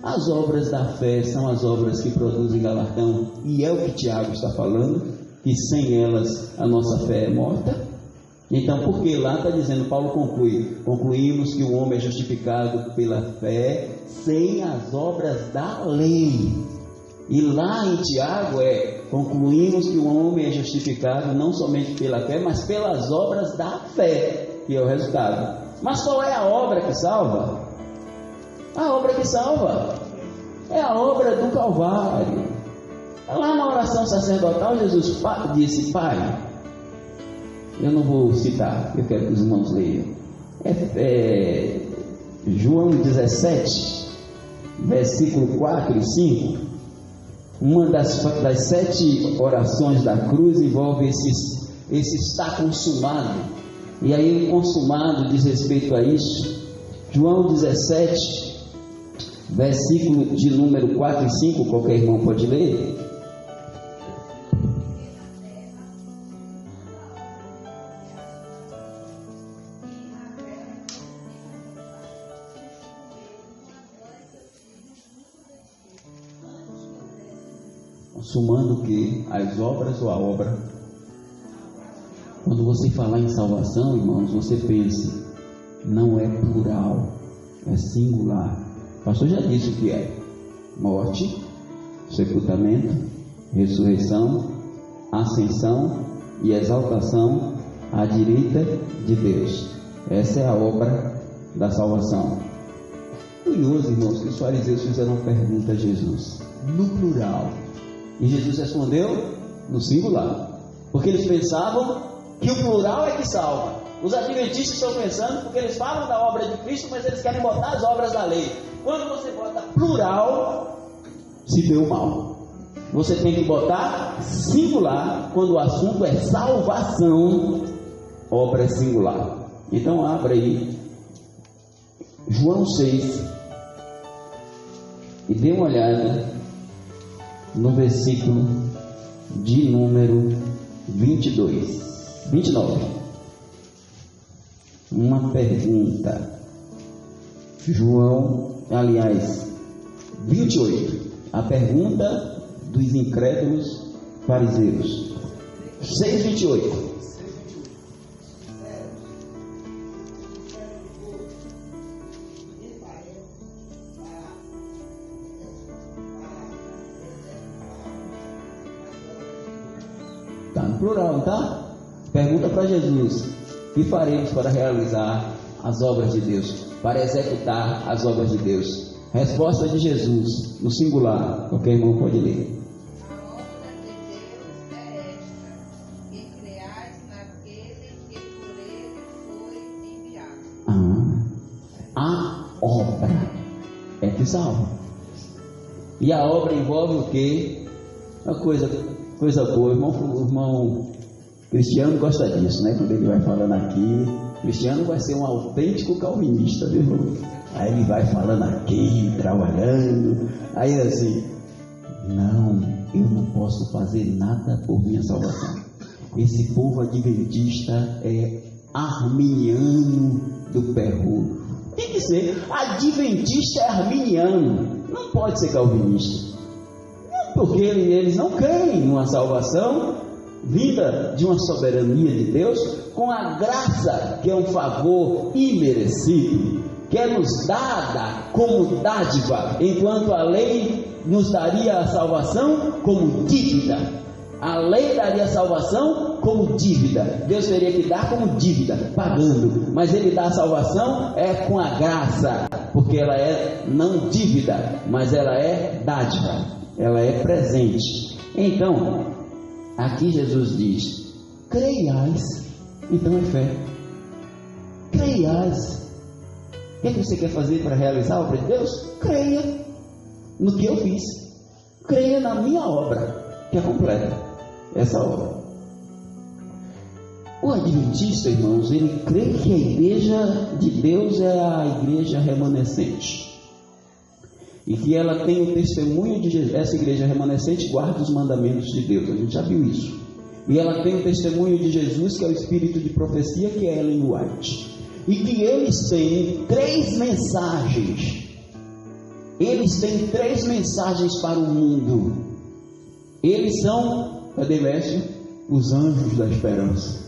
As obras da fé são as obras que produzem galardão. E é o que Tiago está falando, que sem elas a nossa fé é morta. Então, porque lá está dizendo, Paulo concluímos que o homem é justificado pela fé sem as obras da lei. E lá em Tiago concluímos que o homem é justificado não somente pela fé, mas pelas obras da fé, que é o resultado. Mas qual é a obra que salva? A obra que salva é a obra do Calvário. Lá na oração sacerdotal, Jesus disse: Pai, eu não vou citar, eu quero que os irmãos leiam. João 17, versículo 4 e 5. Uma das 7 orações da cruz envolve esse está consumado. E aí o consumado diz respeito a isso. João 17, versículo de número 4 e 5, qualquer irmão pode ler. Consumando o que? As obras ou a obra? Quando você falar em salvação, irmãos, você pense, não é plural, é singular. O pastor já disse o que é: morte, sepultamento, ressurreição, ascensão e exaltação à direita de Deus. Essa é a obra da salvação. Curioso, irmãos, que os fariseus fizeram uma pergunta a Jesus, no plural. E Jesus respondeu no singular, porque eles pensavam que o plural é que salva. Os adventistas estão pensando, porque eles falam da obra de Cristo, mas eles querem botar as obras da lei. Quando você bota plural, se deu mal. Você tem que botar singular quando o assunto é salvação, obra é singular. Então abra aí João 6 e dê uma olhada no versículo de número 29. Uma pergunta. João, aliás, 28. A pergunta dos incrédulos fariseus. 6:28. Está no plural, tá? Pergunta para Jesus: que faremos para realizar as obras de Deus, para executar as obras de Deus? Resposta de Jesus, no singular. Qualquer irmão pode ler. A obra de Deus é esta, que creais naquele que por ele foi enviado. A obra é que salva. E a obra envolve o quê? Uma coisa boa. O irmão Cristiano gosta disso, né? Quando ele vai falando aqui, Cristiano vai ser um autêntico calvinista, viu, irmão? Aí ele vai falando aqui, trabalhando. Aí assim, não, eu não posso fazer nada por minha salvação. Esse povo adventista é arminiano do perru. Tem que ser, adventista é arminiano, não pode ser calvinista. Porque eles não creem numa salvação vinda de uma soberania de Deus, com a graça, que é um favor imerecido, que é nos dada como dádiva, enquanto a lei nos daria a salvação como dívida. A lei daria a salvação como dívida. Deus teria que dar como dívida, pagando. Mas Ele dá a salvação com a graça, porque ela é não dívida, mas ela é dádiva, ela é presente. Então, aqui Jesus diz: creiais. Então é fé. Creiais. O que é que você quer fazer para realizar a obra de Deus? Creia no que eu fiz. Creia na minha obra, que é completa. Essa obra. O adventista, irmãos, ele crê que a igreja de Deus é a igreja remanescente. E que ela tem o testemunho de Jesus. Essa igreja remanescente guarda os mandamentos de Deus. A gente já viu isso. E ela tem o testemunho de Jesus, que é o espírito de profecia, que é Ellen White. E que eles têm 3 mensagens. Eles têm 3 mensagens para o mundo. Eles são, cadê mestre? Os anjos da esperança.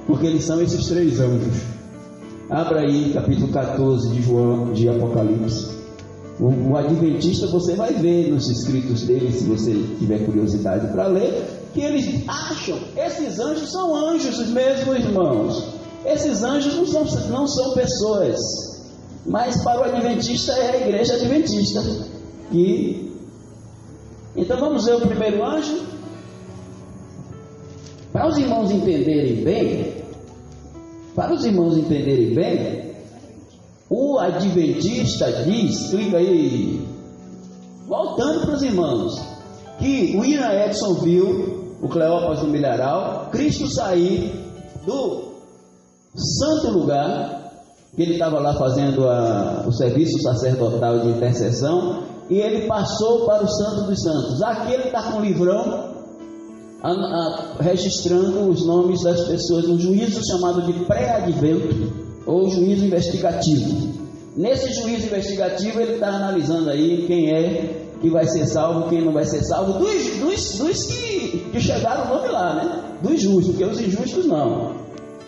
Porque eles são esses 3 anjos. Abra aí capítulo 14 de João, de Apocalipse. O adventista, você vai ver nos escritos dele, se você tiver curiosidade para ler, que eles acham, esses anjos são anjos mesmo, irmãos. Esses anjos não são pessoas, mas para o adventista é a igreja adventista. Então vamos ver o primeiro anjo. Para os irmãos entenderem bem, o adventista diz, explica aí, voltando para os irmãos, que o William Edson viu, o Cleópas do Milharal, Cristo sair do santo lugar, que ele estava lá fazendo o serviço sacerdotal de intercessão, e ele passou para o Santo dos Santos. Aqui ele está com um livrão, registrando os nomes das pessoas, um juízo chamado de pré-advento, ou juízo investigativo. Nesse juízo investigativo ele está analisando aí quem é que vai ser salvo, quem não vai ser salvo, dos que chegaram o nome lá, né? Dos justos, porque os injustos não.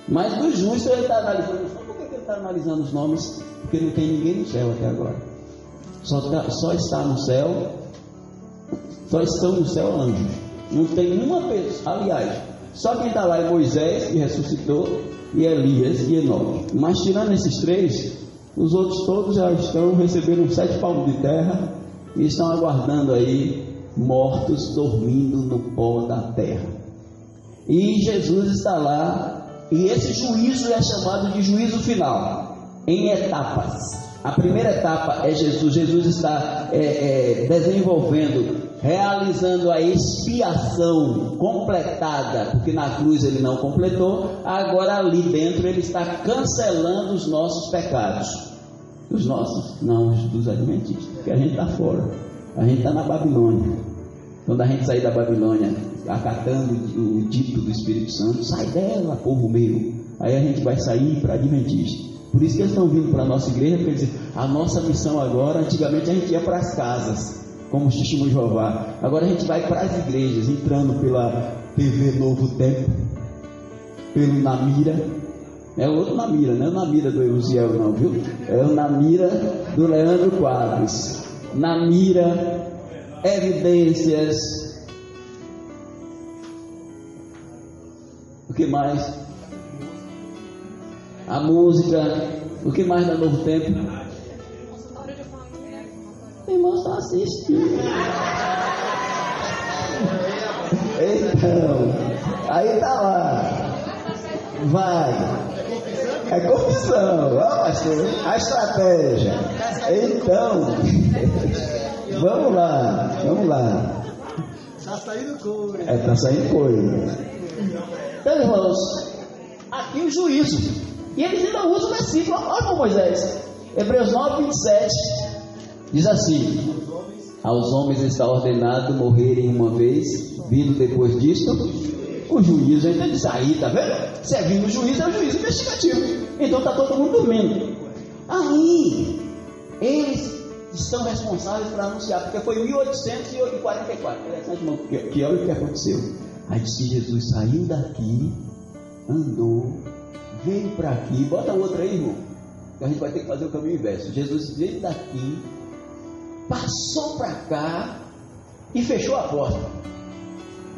Mas dos justos ele está analisando. Por que ele está analisando os nomes? Porque não tem ninguém no céu até agora. Só está no céu, só estão no céu anjos. Não tem uma pessoa. Aliás, só quem está lá é Moisés, que ressuscitou, e Elias e Enoque. Mas tirando esses três, os outros todos já receberam 7 palmos de terra e estão aguardando aí, mortos, dormindo no pó da terra. E Jesus está lá, e esse juízo é chamado de juízo final, em etapas. A primeira etapa é Jesus. Jesus está desenvolvendo, realizando a expiação completada, porque na cruz ele não completou. Agora ali dentro ele está cancelando os nossos pecados. Os nossos, não, os dos adventistas, porque a gente está fora, a gente está na Babilônia. Quando a gente sair da Babilônia, acatando o dito do Espírito Santo, sai dela, povo meu. Aí a gente vai sair para adventista. Por isso que eles estão vindo para a nossa igreja, porque eles dizem, a nossa missão agora, antigamente a gente ia para as casas, como os testemunhos de Jeová. Agora a gente vai para as igrejas, entrando pela TV Novo Tempo, pelo Namira. É o outro Namira, não é o Namira do Eusiel não, viu? É o Namira do Leandro Quadros. Namira, Evidências. O que mais? A música. O que mais dá Novo Tempo? Irmãos estão assistindo. Então, aí tá lá. Vai. É confissão. Ó, pastor, a estratégia. Então, vamos lá. Tá saindo coisa. Tá saindo coisa. Então, irmãos, aqui o juízo. E eles ainda usam o versículo. Olha para Moisés. Hebreus 9, 27. Diz assim: aos homens está ordenado morrerem uma vez, vindo depois disto o juízo. Então ele diz, aí, tá vendo? Se é vindo o juízo, é o juízo investigativo. Então está todo mundo dormindo. Aí, eles estão responsáveis para anunciar, porque foi em 1844. Interessante, irmão, que olha o que aconteceu. Aí diz que Jesus saiu daqui, andou, veio para aqui. Bota o outro aí, irmão, que a gente vai ter que fazer o caminho inverso. Jesus veio daqui, passou para cá e fechou a porta.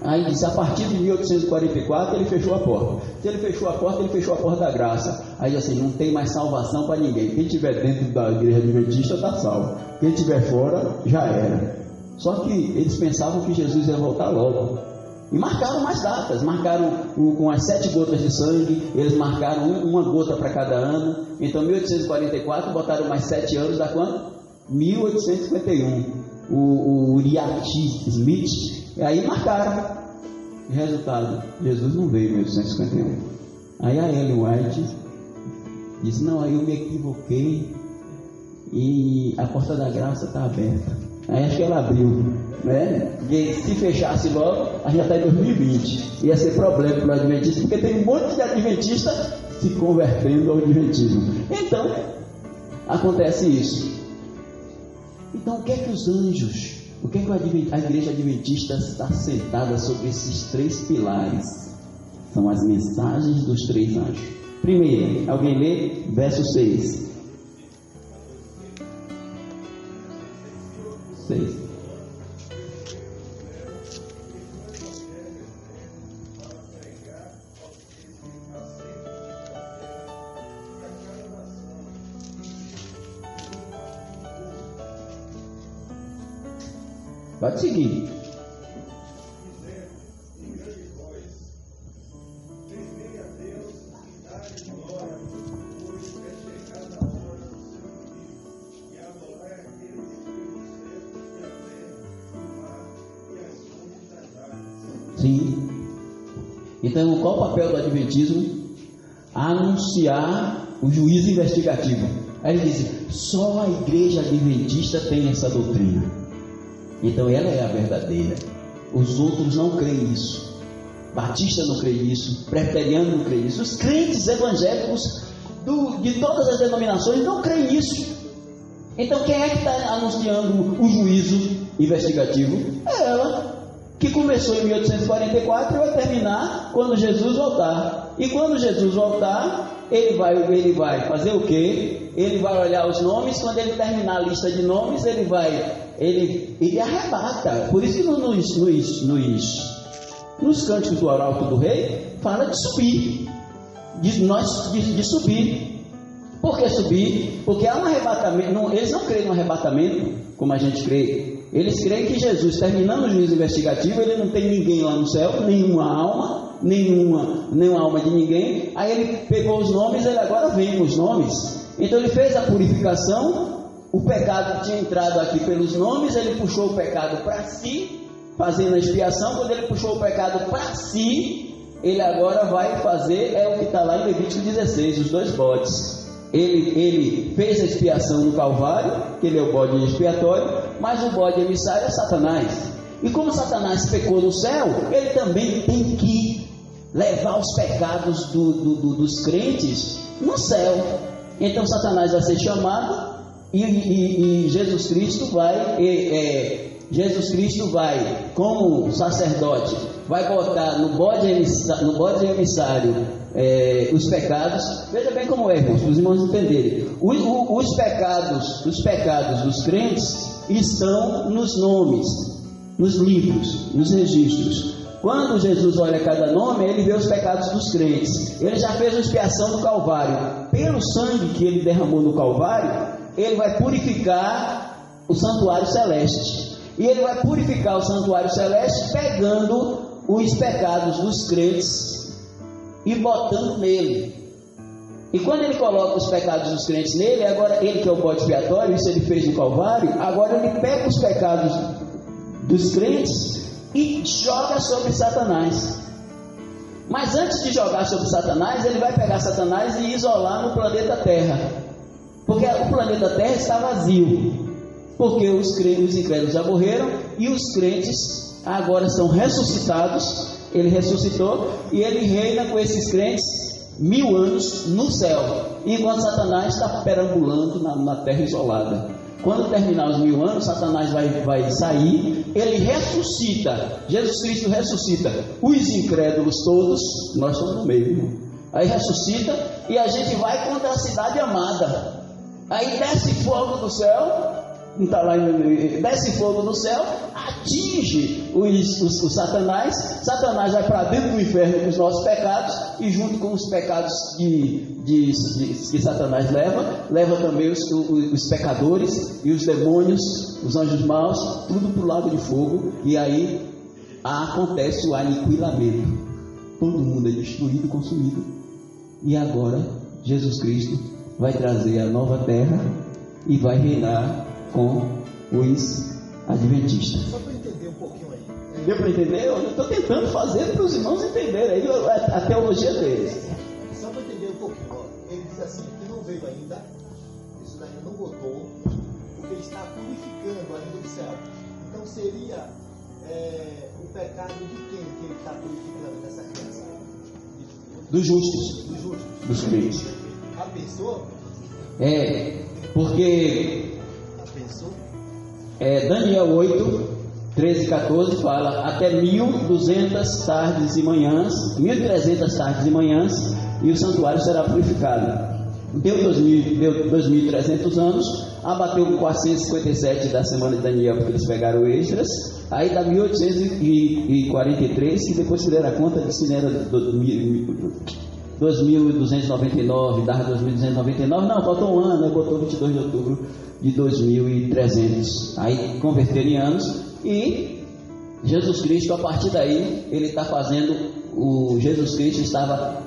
Aí diz, a partir de 1844 ele fechou a porta. Se ele fechou a porta, ele fechou a porta da graça. Aí diz assim, não tem mais salvação para ninguém. Quem estiver dentro da igreja adventista está salvo. Quem estiver fora, já era. Só que eles pensavam que Jesus ia voltar logo. E marcaram mais datas. Marcaram com as 7 gotas de sangue. Eles marcaram uma gota para cada ano. Então 1844 botaram mais 7 anos, dá quanto? 1851. O Uriah Smith. E aí marcaram. Resultado, Jesus não veio em 1851. Aí a Ellen White disse, não, aí eu me equivoquei e a porta da graça está aberta. Aí acho que ela abriu, né? E se fechasse logo, a gente já está em 2020. Ia ser problema para o adventista, porque tem um monte de adventista se convertendo ao adventismo. Então, acontece isso. Então, o que é que os anjos, o que é que a igreja adventista está sentada sobre esses 3 pilares? São as mensagens dos 3 anjos. Primeiro, alguém lê? Verso 6. 6. Pode seguir. Sim. Então, qual o papel do Adventismo? Anunciar o juízo investigativo. Aí ele diz: só a igreja adventista tem essa doutrina. Então ela é a verdadeira. Os outros não creem isso. Batista não crê isso, presbiteriano não crê isso. Os crentes evangélicos de todas as denominações não creem isso. Então quem é que está anunciando o juízo investigativo? É ela, que começou em 1844 e vai terminar quando Jesus voltar. E quando Jesus voltar, ele vai fazer o quê? Ele vai olhar os nomes. Quando ele terminar a lista de nomes, ele arrebata. Por isso que nos cânticos do Arauto do Rei fala de subir, de subir. Por que subir? Porque há um arrebatamento. Eles não creem no arrebatamento como a gente crê. Eles creem que Jesus, terminando o juízo investigativo, ele não tem ninguém lá no céu, nenhuma alma de ninguém. Aí ele pegou os nomes, ele agora vem com os nomes. Então ele fez a purificação. O pecado tinha entrado aqui pelos nomes, ele puxou o pecado para si, fazendo a expiação. Quando ele puxou o pecado para si, ele agora vai fazer, é o que está lá em Levítico 16, os 2 bodes. Ele fez a expiação no Calvário, que ele é o bode expiatório, mas o bode emissário é Satanás. E como Satanás pecou no céu, ele também tem que levar os pecados dos crentes no céu. Então Satanás vai ser chamado e Jesus Cristo vai, como sacerdote, vai botar no bode emissário os pecados. Veja bem como é, irmãos, para os irmãos entenderem. Os pecados dos crentes estão nos nomes, nos livros, nos registros. Quando Jesus olha cada nome, ele vê os pecados dos crentes. Ele já fez a expiação no Calvário. Pelo sangue que ele derramou no Calvário, ele vai purificar o santuário celeste. E ele vai purificar o santuário celeste pegando os pecados dos crentes e botando nele. E quando ele coloca os pecados dos crentes nele, agora ele que é o bode expiatório, isso ele fez no Calvário, agora ele pega os pecados dos crentes e joga sobre Satanás. Mas antes de jogar sobre Satanás, ele vai pegar Satanás e isolar no planeta Terra. Porque o planeta Terra está vazio. Porque os incrédulos já morreram e os crentes agora são ressuscitados. Ele ressuscitou e ele reina com esses crentes 1000 anos no céu, enquanto Satanás está perambulando na terra isolada. Quando terminar os 1000 anos, Satanás vai sair, ele ressuscita, Jesus Cristo ressuscita os incrédulos todos, nós estamos no meio, irmão. Aí ressuscita e a gente vai contra a cidade amada. Aí desce fogo do céu, não está lá, desce fogo do céu, atinge o Satanás. Satanás vai para dentro do inferno com os nossos pecados, e junto com os pecados que Satanás leva também os pecadores e os demônios, os anjos maus, tudo para o lago de fogo. E aí acontece o aniquilamento, todo mundo é destruído, consumido. E agora Jesus Cristo vai trazer a nova terra e vai reinar com os adventistas. Só para entender um pouquinho aí. Deu para entender? Eu estou tentando fazer para os irmãos entenderem aí a teologia deles. Só para entender um pouquinho, ó. Ele diz assim, que não veio ainda, isso daí não botou, porque ele está purificando ainda do céu. Então seria o pecado de quem que ele está purificando nessa criança? Dos justos. Dos justos. Dos crentes. A pessoa? Porque Daniel 8, 13 e 14 fala: até 1200 tardes e manhãs, 1300 tardes e manhãs, e o santuário será purificado. Deu 2300 anos, abateu com 457 da semana de Daniel, porque eles pegaram extras. Aí dá 1843, que depois fizeram a conta de se era 2.299, dava 2.299, não, faltou um ano, aí botou 22 de outubro de 2.300, aí converteram em anos. E Jesus Cristo, a partir daí, ele está fazendo, Jesus Cristo estava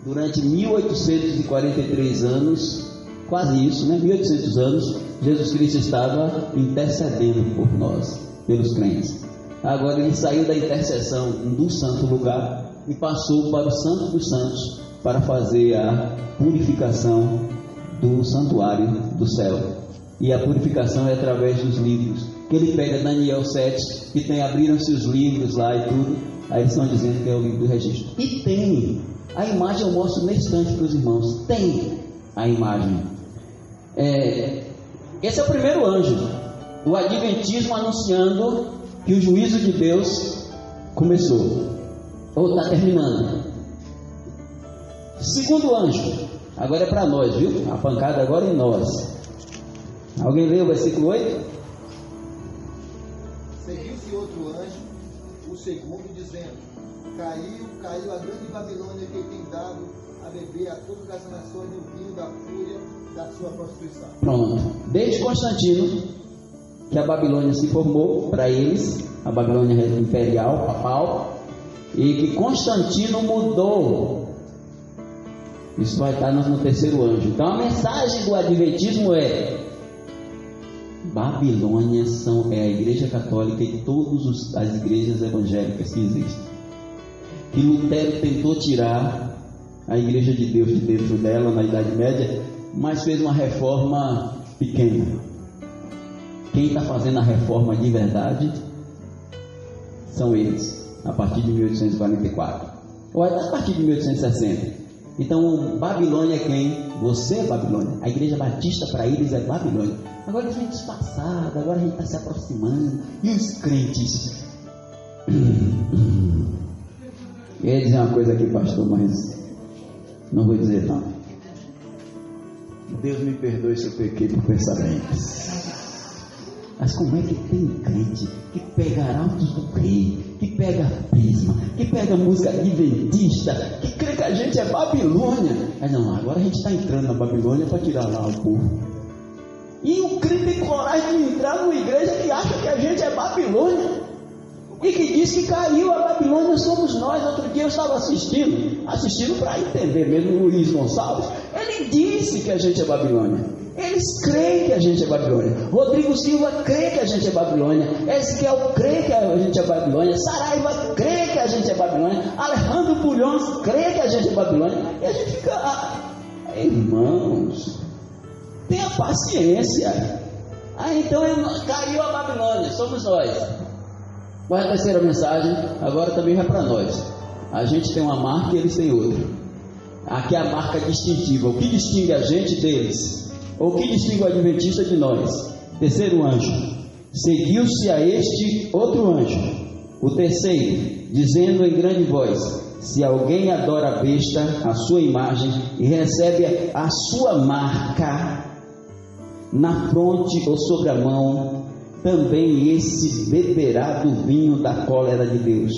durante 1843 anos, quase isso, né? 1800 anos, Jesus Cristo estava intercedendo por nós, pelos crentes. Agora ele saiu da intercessão do santo lugar e passou para o Santo dos Santos para fazer a purificação do santuário do céu. E a purificação é através dos livros, que ele pega Daniel 7, que tem, abriram-se os livros lá e tudo, aí eles estão dizendo que é o livro do registro. E tem, a imagem eu mostro nesse instante para os irmãos, tem a imagem. Esse é o primeiro anjo, o adventismo anunciando que o juízo de Deus começou, ou está terminando. Segundo anjo, agora é para nós, viu? A pancada agora é em nós. Alguém lê o versículo 8? Seguiu-se outro anjo, o segundo, dizendo: Caiu a grande Babilônia, que tem dado a beber a todas as nações o vinho da fúria da sua prostituição. Pronto. Desde Constantino, que a Babilônia se formou para eles, a Babilônia imperial, papal, e que Constantino mudou. Isso vai estar no terceiro anjo. Então a mensagem do adventismo é: Babilônia é a igreja católica e todas as igrejas evangélicas que existem. Que Lutero tentou tirar a igreja de Deus de dentro dela na Idade Média, mas fez uma reforma pequena. Quem está fazendo a reforma de verdade são eles, a partir de 1844, ou a partir de 1860. Então, Babilônia é quem? Você é Babilônia. A igreja batista para eles é Babilônia. Agora eles vêm disfarçados, agora a gente está se aproximando. E os crentes? Eu ia dizer uma coisa aqui, pastor, mas não vou dizer não. Deus me perdoe se eu pequei por pensamentos. Mas como é que tem crente que pega Arautos do Rei, que pega Prisma, que pega música adventista, que crê que a gente é Babilônia? Mas não, agora a gente está entrando na Babilônia para tirar lá o povo. E o crente tem coragem de entrar numa igreja que acha que a gente é Babilônia e que diz que caiu a Babilônia somos nós. Outro dia eu estava assistindo para entender mesmo, o Luiz Gonçalves. Ele disse que a gente é Babilônia. Eles creem que a gente é Babilônia. Rodrigo Silva crê que a gente é Babilônia. Ezequiel crê que a gente é Babilônia. Saraiva crê que a gente é Babilônia. Alejandro Pulhões crê que a gente é Babilônia. E a gente fica... irmãos, tenha paciência. Então caiu a Babilônia, somos nós. Qual é a terceira mensagem? Agora também vai para nós. A gente tem uma marca e eles têm outra. Aqui é a marca distintiva. O que distingue a gente deles? Ou o que distingue o adventista de nós? Terceiro anjo. Seguiu-se a este outro anjo, o terceiro, dizendo em grande voz: se alguém adora a besta, a sua imagem, e recebe a sua marca na fronte ou sobre a mão, também esse beberá do vinho da cólera de Deus,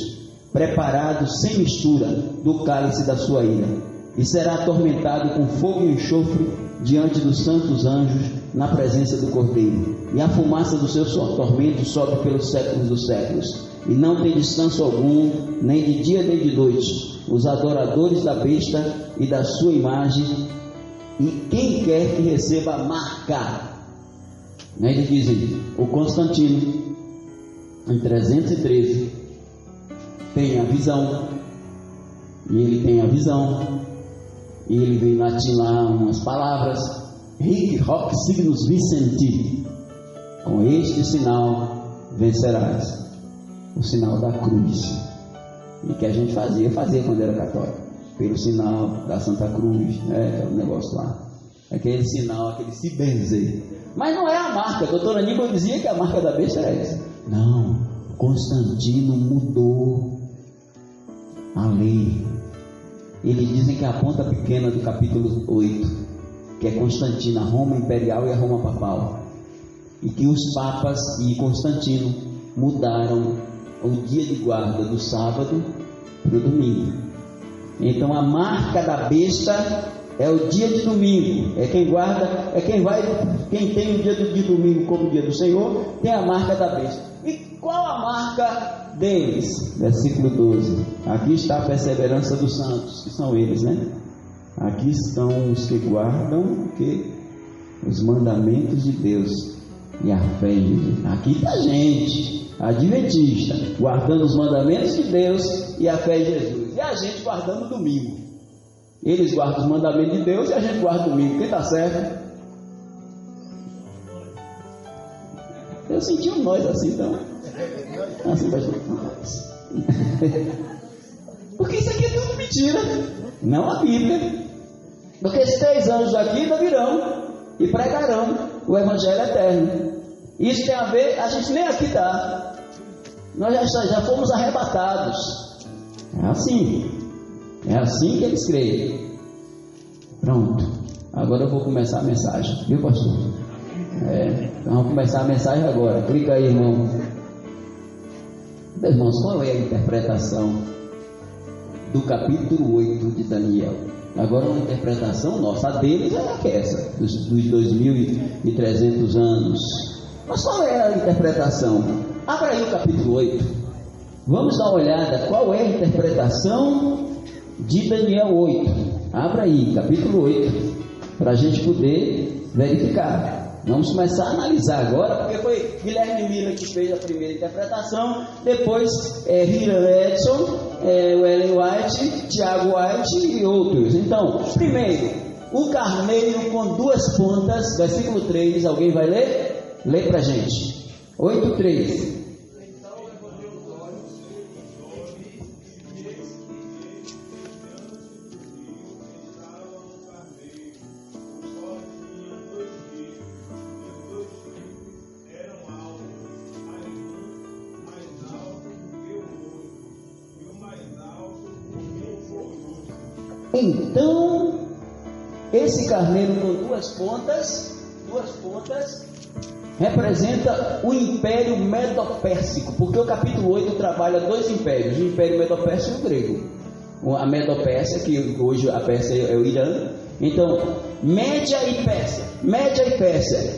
preparado sem mistura do cálice da sua ira, e será atormentado com fogo e enxofre diante dos santos anjos, na presença do Cordeiro. E a fumaça do seu tormento sobe pelos séculos dos séculos, e não tem descanso algum, nem de dia nem de noite, os adoradores da besta e da sua imagem, e quem quer que receba a marca. Eles dizem: o Constantino, em 313, tem a visão, e ele tem a visão, e ele vem latim lá umas palavras: Hic hoc signus vicenti, com este sinal vencerás. O sinal da cruz, e que a gente fazia quando era católico, pelo sinal da Santa Cruz, né? Aquele negócio lá, aquele sinal, aquele se benzer. Mas não é a marca. A doutora Aníbal dizia que a marca da besta era essa. Não, Constantino mudou a lei. Eles dizem que a ponta pequena do capítulo 8, que é Constantino, a Roma imperial e a Roma papal, e que os papas e Constantino mudaram o dia de guarda do sábado para o domingo. Então a marca da besta é o dia de domingo. É quem guarda, é quem tem o dia de domingo como o dia do Senhor, tem a marca da besta. E qual a marca deles? Versículo 12. Aqui está a perseverança dos santos, que são eles, né? Aqui estão os que guardam os mandamentos de Deus e a fé em Jesus. Aqui está a gente, adventista, guardando os mandamentos de Deus e a fé em Jesus. E a gente guardando o domingo. Eles guardam os mandamentos de Deus e a gente guarda o domingo. Quem está certo? Eu senti um nós assim, então. Assim, nós. Porque isso aqui é tudo mentira, não a Bíblia. Porque esses 3 anjos aqui ainda virão e pregarão o Evangelho eterno. Isso tem a ver, a gente nem aqui está. Nós já fomos arrebatados. É assim que eles creem. Pronto, agora eu vou começar a mensagem, viu, pastor? Vamos começar a mensagem agora. Clica aí, irmão. Irmãos, qual é a interpretação do capítulo 8 de Daniel? Agora uma interpretação nossa. A deles é essa, dos 2.300 anos. Mas qual é a interpretação? Abra aí o capítulo 8. Vamos dar uma olhada qual é a interpretação de Daniel 8. Abra aí, capítulo 8, para a gente poder verificar. Vamos começar a analisar agora, porque foi Guilherme Miller que fez a primeira interpretação, depois Hiram Edson, Ellen White, Tiago White e outros. Então, primeiro, o carneiro com 2 pontas, versículo 3, alguém vai ler? Lê pra gente. 8:3. Então, esse carneiro com 2 pontas representa o Império Medo-Pérsico, porque o capítulo 8 trabalha 2 impérios, o Império Medo-Pérsico e o grego. A Medo-Pérsia, que hoje a Pérsia é o Irã. Então, Média e Pérsia.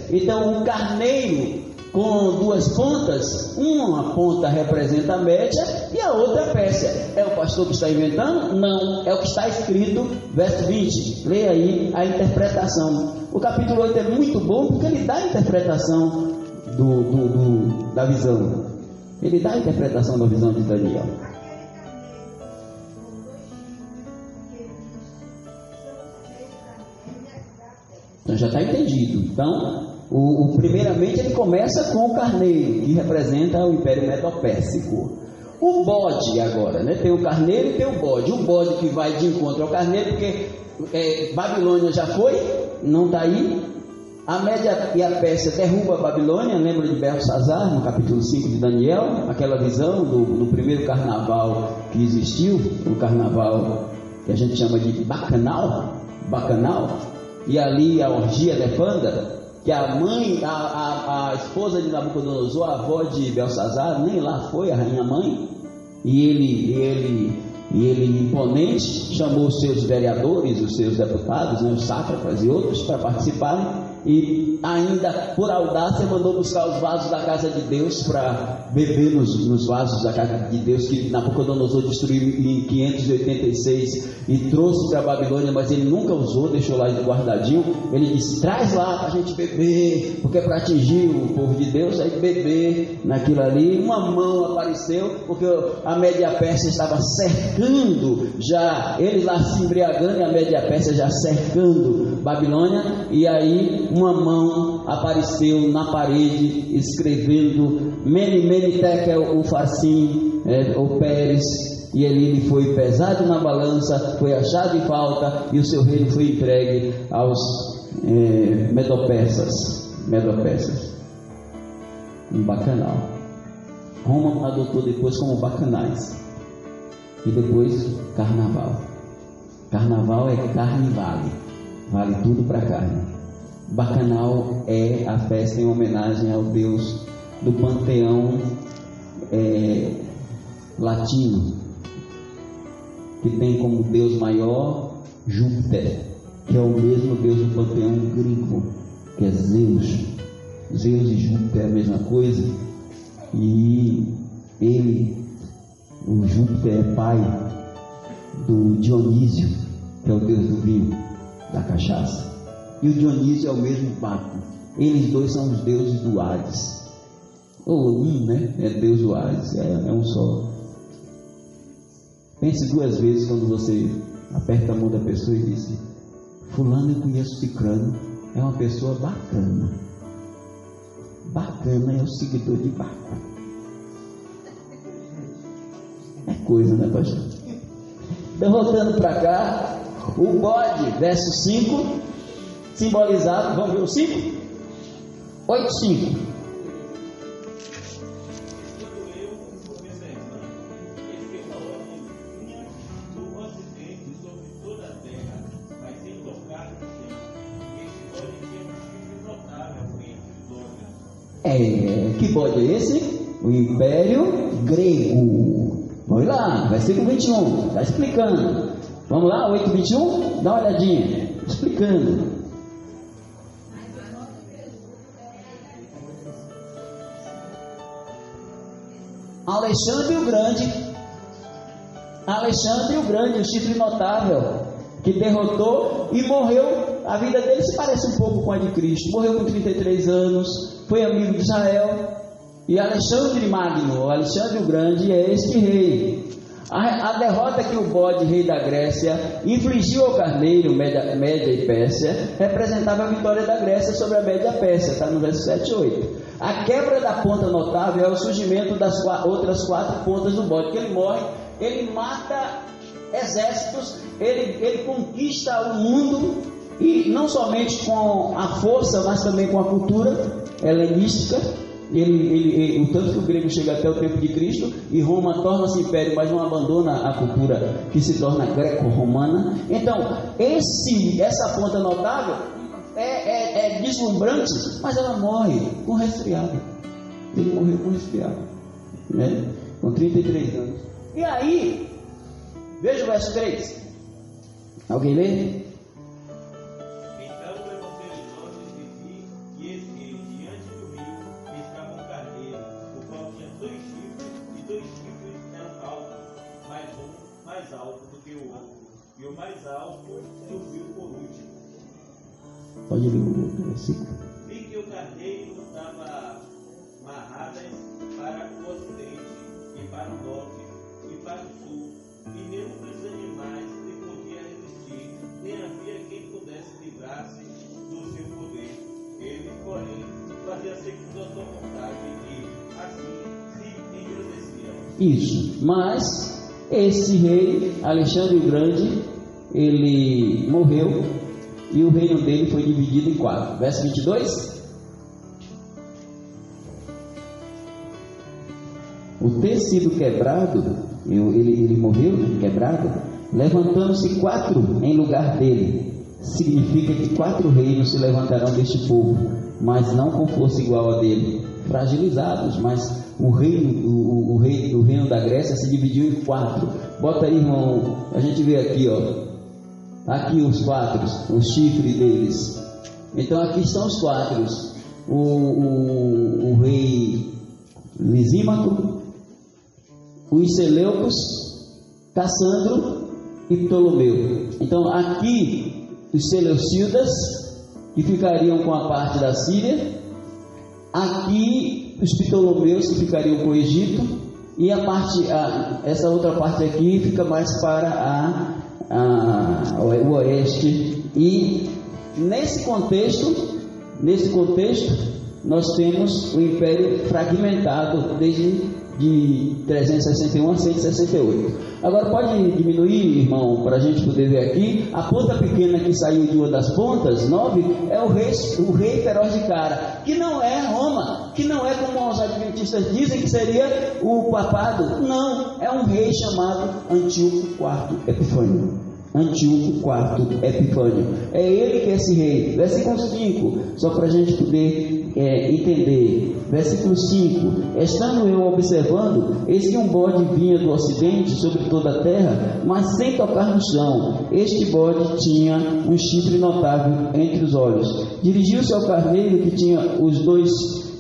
Então, o carneiro com 2 pontas, uma ponta representa a Média e a outra a Pérsia. É o pastor que está inventando? Não, é o que está escrito, verso 20. Leia aí a interpretação. O capítulo 8 é muito bom porque ele dá a interpretação da visão. Ele dá a interpretação da visão de Daniel. Então já está entendido. Então, primeiramente ele começa com o carneiro, que representa o Império Medo-Pérsico. O bode agora, né? Tem o carneiro e tem o bode. O bode que vai de encontro ao carneiro, porque Babilônia já foi, não está aí. A Média e a Pérsia derruba a Babilônia. Lembra de Belsazar, no capítulo 5 de Daniel? Aquela visão do primeiro carnaval que existiu, o carnaval que a gente chama de bacanal. E ali a orgia nefanda, que a mãe, a esposa de Nabucodonosor, a avó de Belsazar, nem lá foi, a rainha mãe, e ele imponente, chamou os seus vereadores, os seus deputados, né, os sátrapas e outros, para participarem, e ainda por audácia mandou buscar os vasos da casa de Deus para beber nos vasos da casa de Deus, que Nabucodonosor destruiu em 586 e trouxe para a Babilônia, mas ele nunca usou, deixou lá guardadinho. Ele disse: traz lá para a gente beber, porque é para atingir o povo de Deus. Aí beber naquilo ali, uma mão apareceu, porque a Média Pérsia estava cercando já, eles lá se embriagando e a Média Pérsia já cercando Babilônia. E aí uma mão apareceu na parede escrevendo Mene Mene Tekel Ufarsim o Pérez, e ele foi pesado na balança, foi achado em falta, e o seu reino foi entregue aos Medo-Persas, um bacanal. Roma adotou depois como bacanais, e depois carnaval. Carnaval é carne vale tudo para carne. Bacanal é a festa em homenagem ao deus do panteão latino, que tem como deus maior Júpiter, que é o mesmo deus do panteão grego, que é Zeus. Zeus e Júpiter é a mesma coisa, e o Júpiter é pai do Dionísio, que é o deus do vinho, da cachaça. E o Dionísio é o mesmo Baco, Eles dois são os deuses do Hades. Ou um, né? É Deus do Hades, é um só. Pense duas vezes quando você aperta a mão da pessoa e diz: fulano, eu conheço Cicrano, é uma pessoa bacana. Bacana é o seguidor de Baco. É coisa, né, pastor? Então, voltando para cá, o bode, verso 5, simbolizado, vamos ver o 5? 8, 5. Que bode é esse? O Império Grego. Vamos lá, versículo 21, está explicando. Vamos lá, 8, 21, dá uma olhadinha, explicando. Alexandre o Grande, o chifre notável, que derrotou e morreu. A vida dele se parece um pouco com a de Cristo. Morreu com 33 anos, foi amigo de Israel. E Alexandre Magno, Alexandre o Grande, é este rei. A derrota que o bode, rei da Grécia, infligiu ao carneiro, Média e Pérsia, representava a vitória da Grécia sobre a Média Pérsia, está no verso 7 e 8. A quebra da ponta notável é o surgimento das outras 4 pontas do bode, que ele morre, ele mata exércitos, ele conquista o mundo, e não somente com a força, mas também com a cultura helenística. O tanto que o grego chega até o tempo de Cristo, e Roma torna-se império, mas não abandona a cultura que se torna greco-romana. Então, essa ponta notável é deslumbrante, mas ela morre com resfriado. Ele morreu com resfriado, né? Com 33 anos. E aí, veja o verso 3. Alguém lê? E o mais alto subiu por último. Pode ler o versículo. Vi que o carneiro estava amarradas para o ocidente e para o norte e para o sul, e nenhum dos animais lhe podia resistir, nem havia quem pudesse livrar-se do seu poder. Ele, porém, fazia segundo a sua vontade e assim se engrandecia. Isso, mas esse rei, Alexandre o Grande, ele morreu e o reino dele foi dividido em 4. Verso 22. O ter sido quebrado, ele morreu quebrado, levantando-se 4 em lugar dele. Significa que 4 reinos se levantarão deste povo, mas não com força igual a dele, fragilizados, mas o reino da Grécia se dividiu em 4. Bota aí, irmão, a gente vê aqui, ó. Aqui os 4, o chifre deles. Então aqui estão os 4. O rei Lisímaco, os Seleucos, Cassandro e Ptolomeu. Então aqui os Seleucidas, que ficariam com a parte da Síria. Aqui os Ptolomeus, que ficariam com o Egito. E essa outra parte aqui fica mais para o oeste. E nesse contexto nós temos o império fragmentado desde de 361 a 168. Agora pode diminuir, irmão, para a gente poder ver aqui. A ponta pequena que saiu de uma das pontas, 9, é o rei feroz de cara, que não é Roma, que não é como os adventistas dizem que seria o papado. Não, é um rei chamado Antíoco IV Epifânio. Antíoco IV Epifânio, é ele que é esse rei. Versículo 5, só para a gente poder entender. Versículo 5: estando eu observando, eis que um bode vinha do ocidente sobre toda a terra, mas sem tocar no chão. Este bode tinha um chifre notável entre os olhos. Dirigiu-se ao carneiro que tinha os 2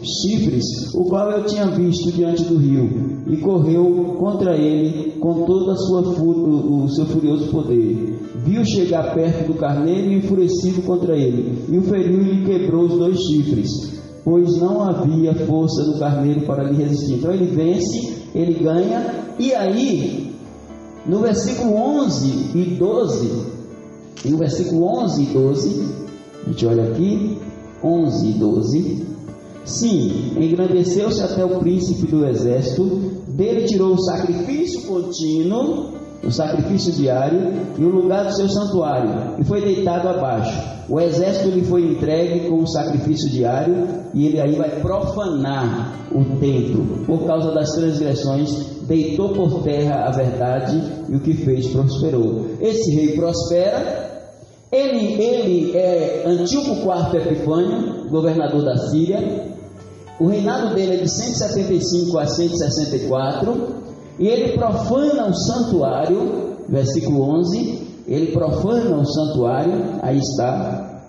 chifres, o qual eu tinha visto diante do rio, e correu contra ele com todo o seu furioso poder. Viu chegar perto do carneiro, enfurecido contra ele, e o feriu e lhe quebrou os 2 chifres, pois não havia força no carneiro para lhe resistir. Então ele vence, ele ganha, e aí, no versículo 11 e 12, no versículo 11 e 12, a gente olha aqui, 11 e 12, sim, engrandeceu-se até o príncipe do exército, dele tirou o sacrifício contínuo, o sacrifício diário, e o lugar do seu santuário, e foi deitado abaixo. O exército lhe foi entregue com o sacrifício diário, e ele aí vai profanar o templo, por causa das transgressões, deitou por terra a verdade, e o que fez prosperou. Esse rei prospera. Ele é Antíoco IV Epifânio, governador da Síria. O reinado dele é de 175 a 164. E ele profana o santuário, versículo 11. Ele profana o santuário, aí está.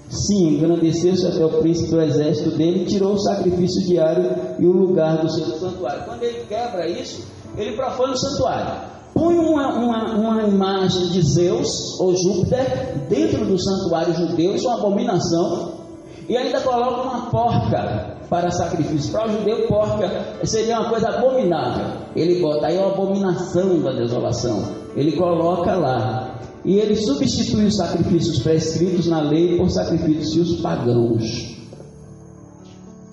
Sim, engrandeceu-se até o príncipe do exército dele, tirou o sacrifício diário e o lugar do seu santuário. Quando ele quebra isso, ele profana o santuário. Põe uma imagem de Zeus ou Júpiter dentro do santuário judeu, isso é uma abominação, e ainda coloca uma porca para sacrifício. Para o judeu, porca seria uma coisa abominável. Ele bota aí uma abominação da desolação, ele coloca lá, e ele substitui os sacrifícios prescritos na lei por sacrifícios pagãos.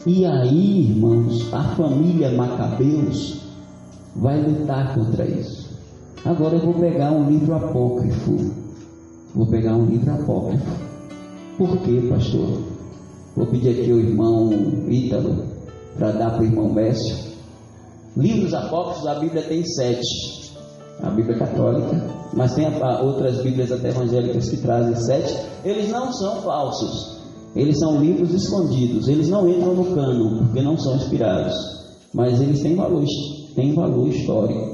E aí, irmãos, a família Macabeus vai lutar contra isso. Agora eu vou pegar um livro apócrifo. Por quê, pastor? Vou pedir aqui ao irmão Ítalo para dar para o irmão Mécio. Livros apócrifos, a Bíblia tem 7. A Bíblia católica, mas tem outras Bíblias até evangélicas que trazem 7. Eles não são falsos. Eles são livros escondidos. Eles não entram no cânon, porque não são inspirados. Mas eles têm valor histórico.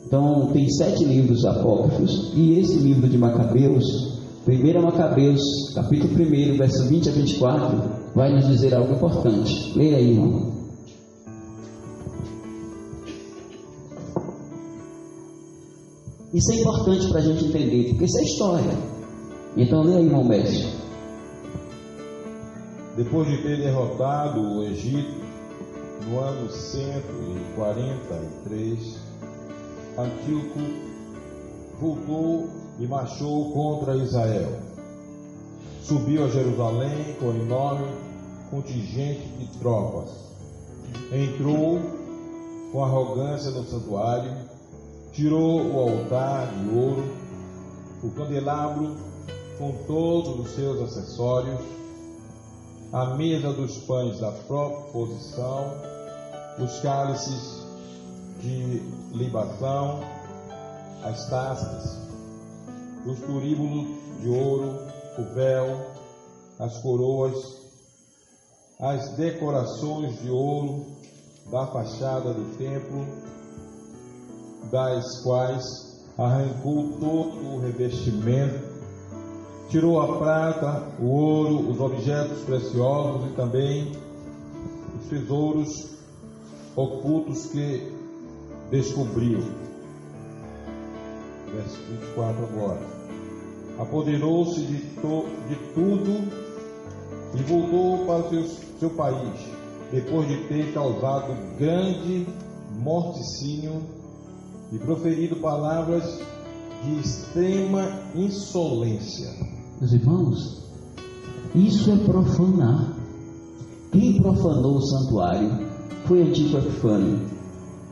Então, tem 7 livros apócrifos, e esse livro de Macabeus, 1 Macabeus, capítulo 1, verso 20 a 24, vai nos dizer algo importante. Leia aí, irmão. Isso é importante para a gente entender, porque isso é história. Então, leia aí, irmão Mécio. Depois de ter derrotado o Egito, no ano 143, Antíoco voltou e marchou contra Israel. Subiu a Jerusalém com enorme contingente de tropas. Entrou com arrogância no santuário, tirou o altar de ouro, o candelabro com todos os seus acessórios, a mesa dos pães da proposição, os cálices de libação, as taças, os turíbulos de ouro, o véu, as coroas, as decorações de ouro da fachada do templo, das quais arrancou todo o revestimento, tirou a prata, o ouro, os objetos preciosos e também os tesouros ocultos que descobriu. Verso 24 agora. Apoderou-se de tudo e voltou para o seu país, depois de ter causado grande morticínio e proferido palavras de extrema insolência. Meus irmãos, isso é profanar. Quem profanou o santuário foi Antíoco Epifânio.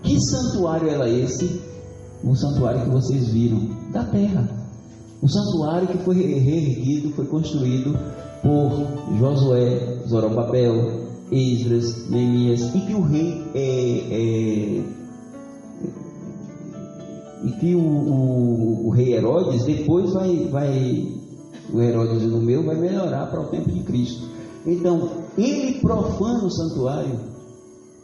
Que santuário era esse? O santuário que vocês viram, da terra. O santuário que foi reerguido, foi construído por Josué, Zorobabel, Esdras, Neemias, e que o rei o rei Herodes depois o Herodes Idumeu vai melhorar para o tempo de Cristo. Então, ele profana o santuário.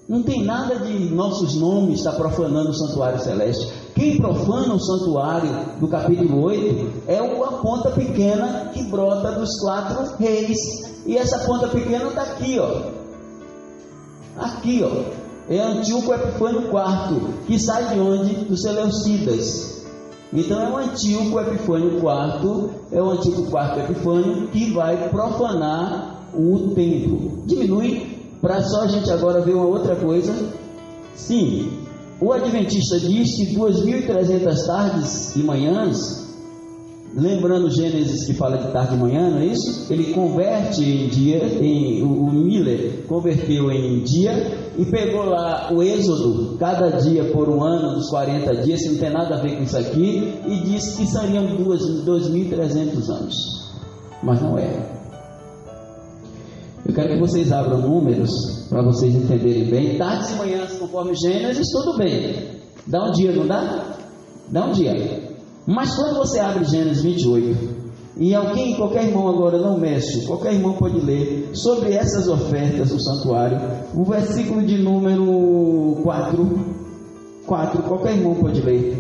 Não tem nada de nossos nomes estar profanando o santuário celeste. Quem profana o santuário do capítulo 8 é a ponta pequena que brota dos 4 reis. E essa ponta pequena está aqui, ó. Aqui, ó, é Antíoco Epifânio IV, que sai de onde? Dos Seleucidas. Então é o Antíoco Epifânio IV, é o Antíoco IV Epifânio que vai profanar o templo. Diminui para só a gente agora ver uma outra coisa. Sim, o Adventista diz que 2.300 tardes e manhãs, lembrando Gênesis que fala de tarde e manhã, não é isso? Ele converte em dia, o Miller converteu em dia e pegou lá o Êxodo, cada dia por um ano, dos 40 dias, que não tem nada a ver com isso aqui, e disse que seriam 2.300 anos, mas não é. Eu quero que vocês abram números para vocês entenderem bem. Tardes e manhãs, conforme Gênesis, tudo bem. Dá um dia, não dá? Dá um dia. Mas quando você abre Gênesis 28, e alguém, qualquer irmão agora não mexe, qualquer irmão pode ler sobre essas ofertas do santuário, o versículo de número 4, qualquer irmão pode ler.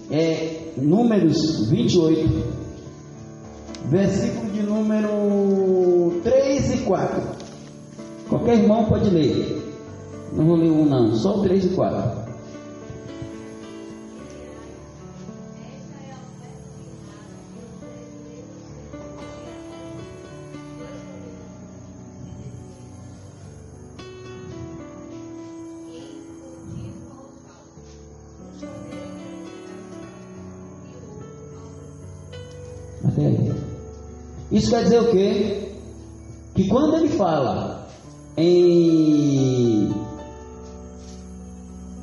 É Números 28, versículo de número 3 e 4. Qualquer irmão pode ler. Não vou ler um não, só o 3 e 4. Até aí. Isso quer dizer o quê? Que quando ele fala em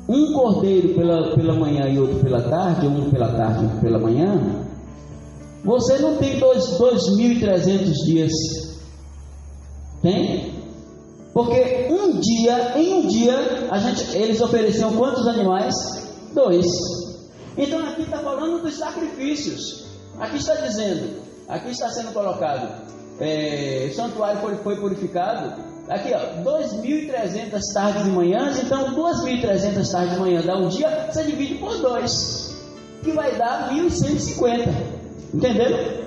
um cordeiro pela manhã e outro pela tarde, um pela tarde e outro pela manhã, você não tem 2.300 dias. Tem? Porque em um dia, eles ofereciam quantos animais? 2. Então aqui está falando dos sacrifícios. Aqui está dizendo, aqui está sendo colocado, o santuário foi purificado. Aqui, ó, 2.300 tardes e manhãs. Então 2.300 tardes e manhã dá um dia, você divide por 2, que vai dar 1.150. Entenderam?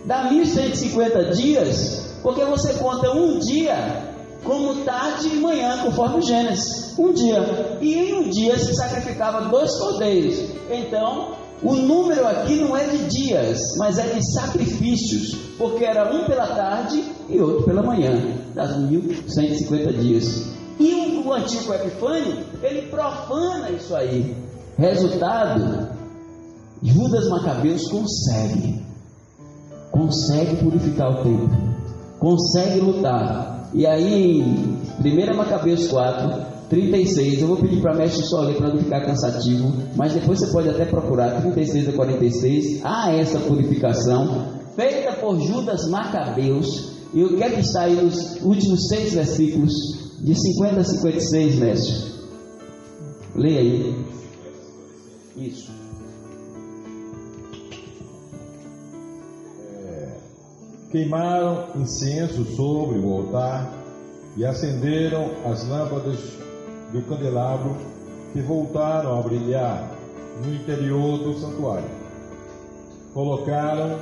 Dá 1.150 dias, porque você conta um dia como tarde e manhã, conforme o Gênesis. Um dia. E em um dia se sacrificava 2 cordeiros. Então o número aqui não é de dias, mas é de sacrifícios, porque era um pela tarde e outro pela manhã, das 1.150 dias. E o Antíoco Epifânio, ele profana isso aí. Resultado, Judas Macabeus consegue purificar o templo, consegue lutar. E aí em 1 Macabeus 4, 36, eu vou pedir para a mestre só ler para não ficar cansativo, mas depois você pode até procurar 36 a 46. Há essa purificação feita por Judas Macabeus, e o que é que está aí nos últimos 6 versículos, de 50 a 56, mestre? Leia aí. Isso. Queimaram incenso sobre o altar e acenderam as lâmpadas do candelabro, que voltaram a brilhar no interior do santuário. Colocaram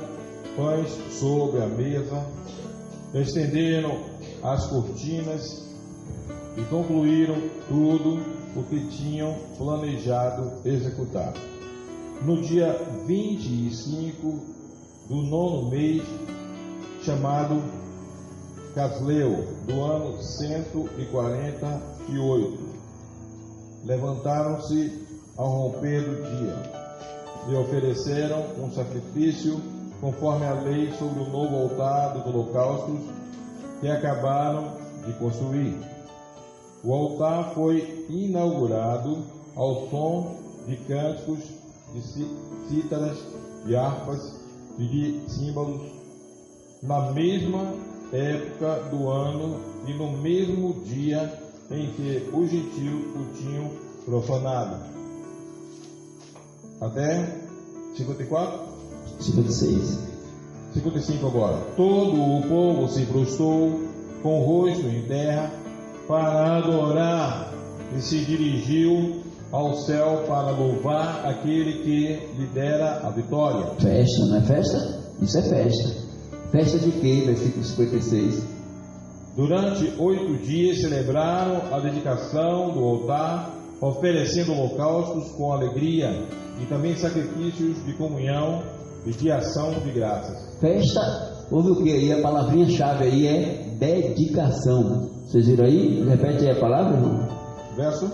pães sobre a mesa, estenderam as cortinas e concluíram tudo o que tinham planejado executar. No dia 25 do 9º mês, chamado Casleu, do ano 148, levantaram-se ao romper do dia e ofereceram um sacrifício conforme a lei sobre o novo altar dos holocaustos que acabaram de construir. O altar foi inaugurado ao som de cânticos, de cítaras, de harpas e de símbolos, na mesma época do ano e no mesmo dia em que os gentios o tinham profanado. Até 54? 56. 55 agora. Todo o povo se prostrou com o rosto em terra para adorar e se dirigiu ao céu para louvar aquele que lhe dera a vitória. Festa, não é festa? Isso é festa. Festa de quê? Versículo 56. Durante 8 dias celebraram a dedicação do altar, oferecendo holocaustos com alegria e também sacrifícios de comunhão e de ação de graças. Festa, houve o que aí? A palavrinha-chave aí é dedicação. Vocês viram aí? Repete aí a palavra, irmão. Verso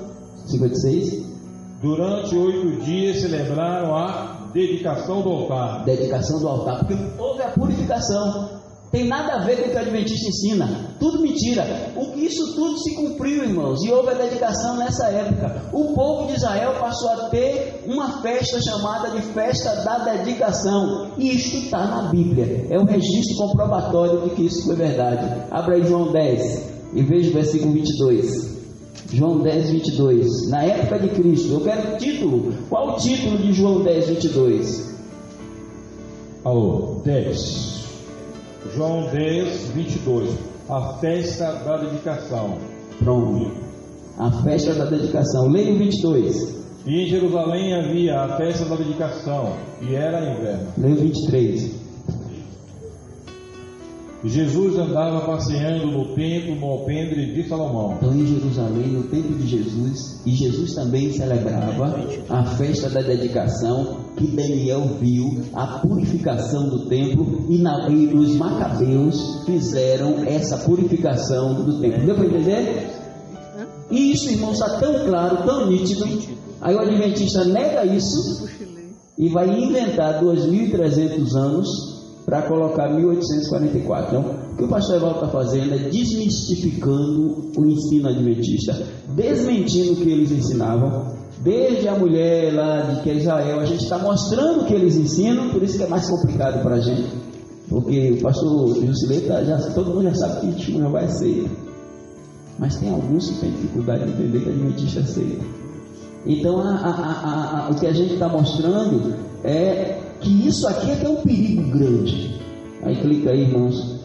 56. Durante 8 dias celebraram a dedicação do altar. Dedicação do altar, porque houve a purificação. Tem nada a ver com o que o Adventista ensina. Tudo mentira. Isso tudo se cumpriu, irmãos. E houve a dedicação nessa época. O povo de Israel passou a ter uma festa chamada de festa da dedicação. E isto está na Bíblia. É um registro comprobatório de que isso foi verdade. Abra aí João 10 e veja o versículo 22. João 10, 22. Na época de Cristo. Eu quero o título. Qual o título de João 10, 22? Alô, 10. João 10, 22. A festa da dedicação. Pronto. A festa da dedicação. Leia o 22. E em Jerusalém havia a festa da dedicação, e era inverno. Leia o 23. Jesus andava passeando no templo, no alpendre de Salomão. Então, em Jerusalém, no templo de Jesus, e Jesus também celebrava a festa da dedicação, que Daniel viu a purificação do templo, e os macabeus fizeram essa purificação do templo. Deu para entender? E isso, irmão, está tão claro, tão nítido. Aí o Adventista nega isso e vai inventar 2.300 anos para colocar 1844. Então, o que o pastor Evaldo está fazendo é desmistificando o ensino adventista, desmentindo o que eles ensinavam. Desde a mulher lá de que é Israel, a gente está mostrando o que eles ensinam, por isso que é mais complicado para a gente. Porque o pastor Jusileta, todo mundo já sabe que Timo Jeová é seita. Mas tem alguns que têm dificuldade de entender que a adventista é seita. Então, o que a gente está mostrando é que isso aqui é que é um perigo grande. Aí clica aí, irmãos.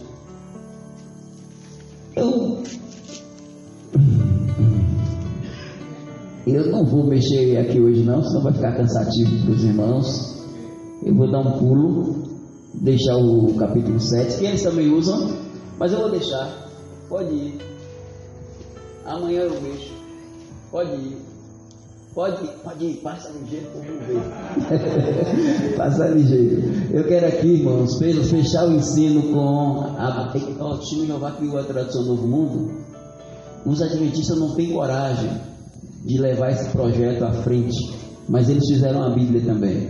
Eu não vou mexer aqui hoje não, senão vai ficar cansativo para os irmãos. Eu vou dar um pulo, deixar o capítulo 7, que eles também usam, mas eu vou deixar. Pode ir. Amanhã eu mexo. Pode ir. Pode ir, passa ligeiro que eu vou ver. Passa ligeiro. Eu quero aqui, irmãos, fechar o ensino com o Timo Jeová criou a tradução Novo Mundo. Os adventistas não têm coragem de levar esse projeto à frente, mas eles fizeram a Bíblia também.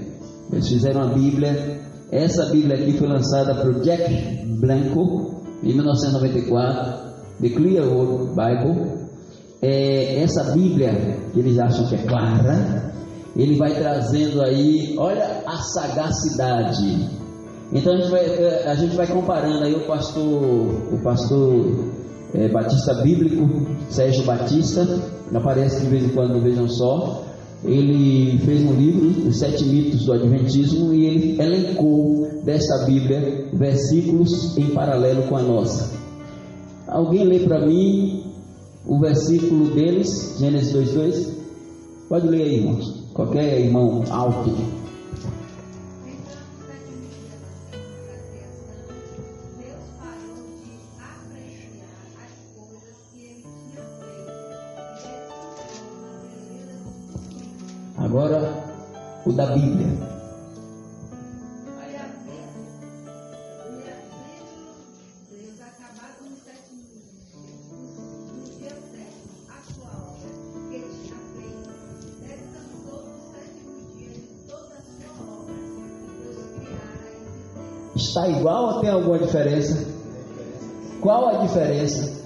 Eles fizeram a Bíblia. Essa Bíblia aqui foi lançada por Jack Blanco em 1994, The Clear World Bible. Essa Bíblia que eles acham que é clara, ele vai trazendo aí, olha a sagacidade. Então a gente vai comparando aí o pastor Batista Bíblico, Sérgio Batista, aparece de vez em quando, vejam só. Ele fez um livro, Os 7 Mitos do Adventismo, e ele elencou desta Bíblia versículos em paralelo com a nossa. Alguém lê para mim o versículo deles, Gênesis 2:2? Pode ler aí, irmãos. Qualquer irmão alto. Agora, o da Bíblia. Está igual ou tem alguma diferença? Qual a diferença?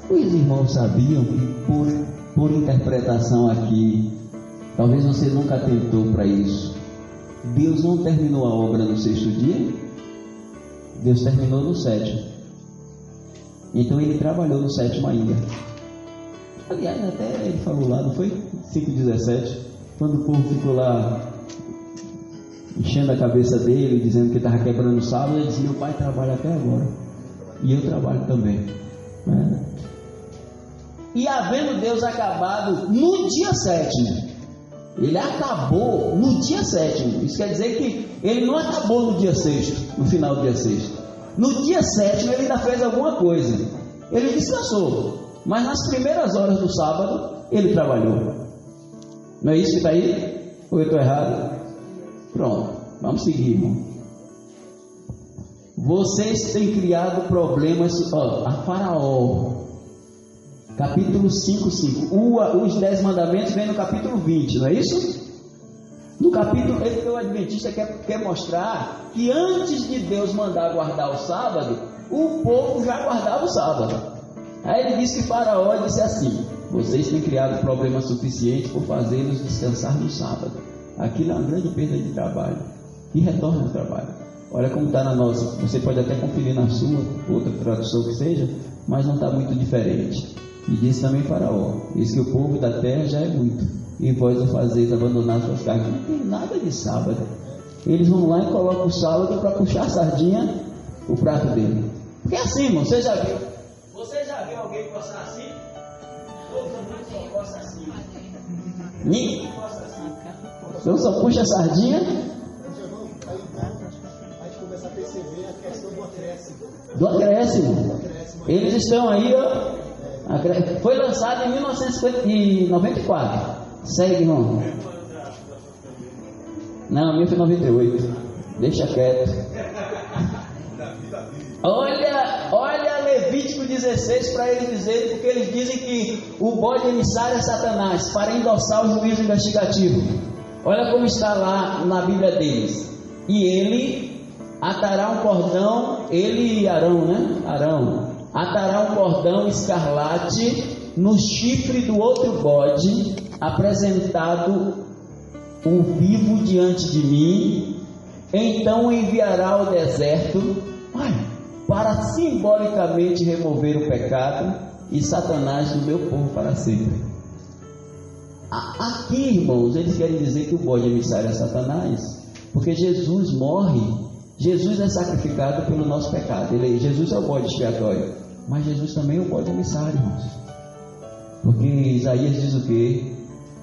Os irmãos sabiam que por interpretação aqui, talvez você nunca atentou para isso, Deus não terminou a obra no 6º dia, Deus terminou no 7º. Então ele trabalhou no 7º ainda. Aliás, até ele falou lá, não foi? 5:17, quando o povo ficou lá enchendo a cabeça dele, dizendo que estava quebrando o sábado, ele disse: meu pai trabalha até agora, e eu trabalho também, né? E havendo Deus acabado no dia 7º, Ele acabou no dia 7º. Isso quer dizer que ele não acabou no dia 6º, no final do dia 6º. No dia 7º ele ainda fez alguma coisa. Ele descansou. Mas nas primeiras horas do sábado, ele trabalhou. Não é isso que está aí? Ou eu estou errado? Pronto, vamos seguir, irmão. Vocês têm criado problemas. A Faraó, capítulo 5:5. Os 10 mandamentos vêm no capítulo 20, não é isso? No capítulo, o Adventista quer mostrar que antes de Deus mandar guardar o sábado, o povo já guardava o sábado. Aí ele disse que Faraó disse assim: vocês têm criado problema suficiente por fazê-los descansar no sábado. Aquilo é uma grande perda de trabalho. E retorna ao trabalho. Olha como está na nossa. Você pode até conferir na sua, outra tradução que seja, mas não está muito diferente. E disse também Faraó: diz que o povo da terra já é muito, e vós o fazeis abandonar suas cargas. Não tem nada de sábado. Eles vão lá e colocam o sábado para puxar a sardinha, o prato dele. Porque é assim, irmão, você já viu? Você já viu alguém coçar assim? Todo mundo só coça assim. Ninguém coça assim. Então só puxa a sardinha. A gente começa a perceber a questão do acréscimo. Do acréscimo. Eles estão aí, ó. Foi lançado em 1994. Segue, irmão. Não, o meu foi 98. Deixa quieto. Olha Levítico 16 para eles dizerem, porque eles dizem que o bode emissário é Satanás, para endossar o juízo investigativo. Olha como está lá na Bíblia deles. E ele atará um cordão, ele e Arão, né? Arão atará um cordão escarlate no chifre do outro bode, apresentado o vivo diante de mim. Então o enviará ao deserto, para simbolicamente remover o pecado e Satanás do meu povo para sempre. Aqui, irmãos, eles querem dizer que o bode emissário é Satanás, porque Jesus morre, Jesus é sacrificado pelo nosso pecado. Jesus é o bode expiatório, mas Jesus também é o bode emissário, irmãos. Porque Isaías diz o quê?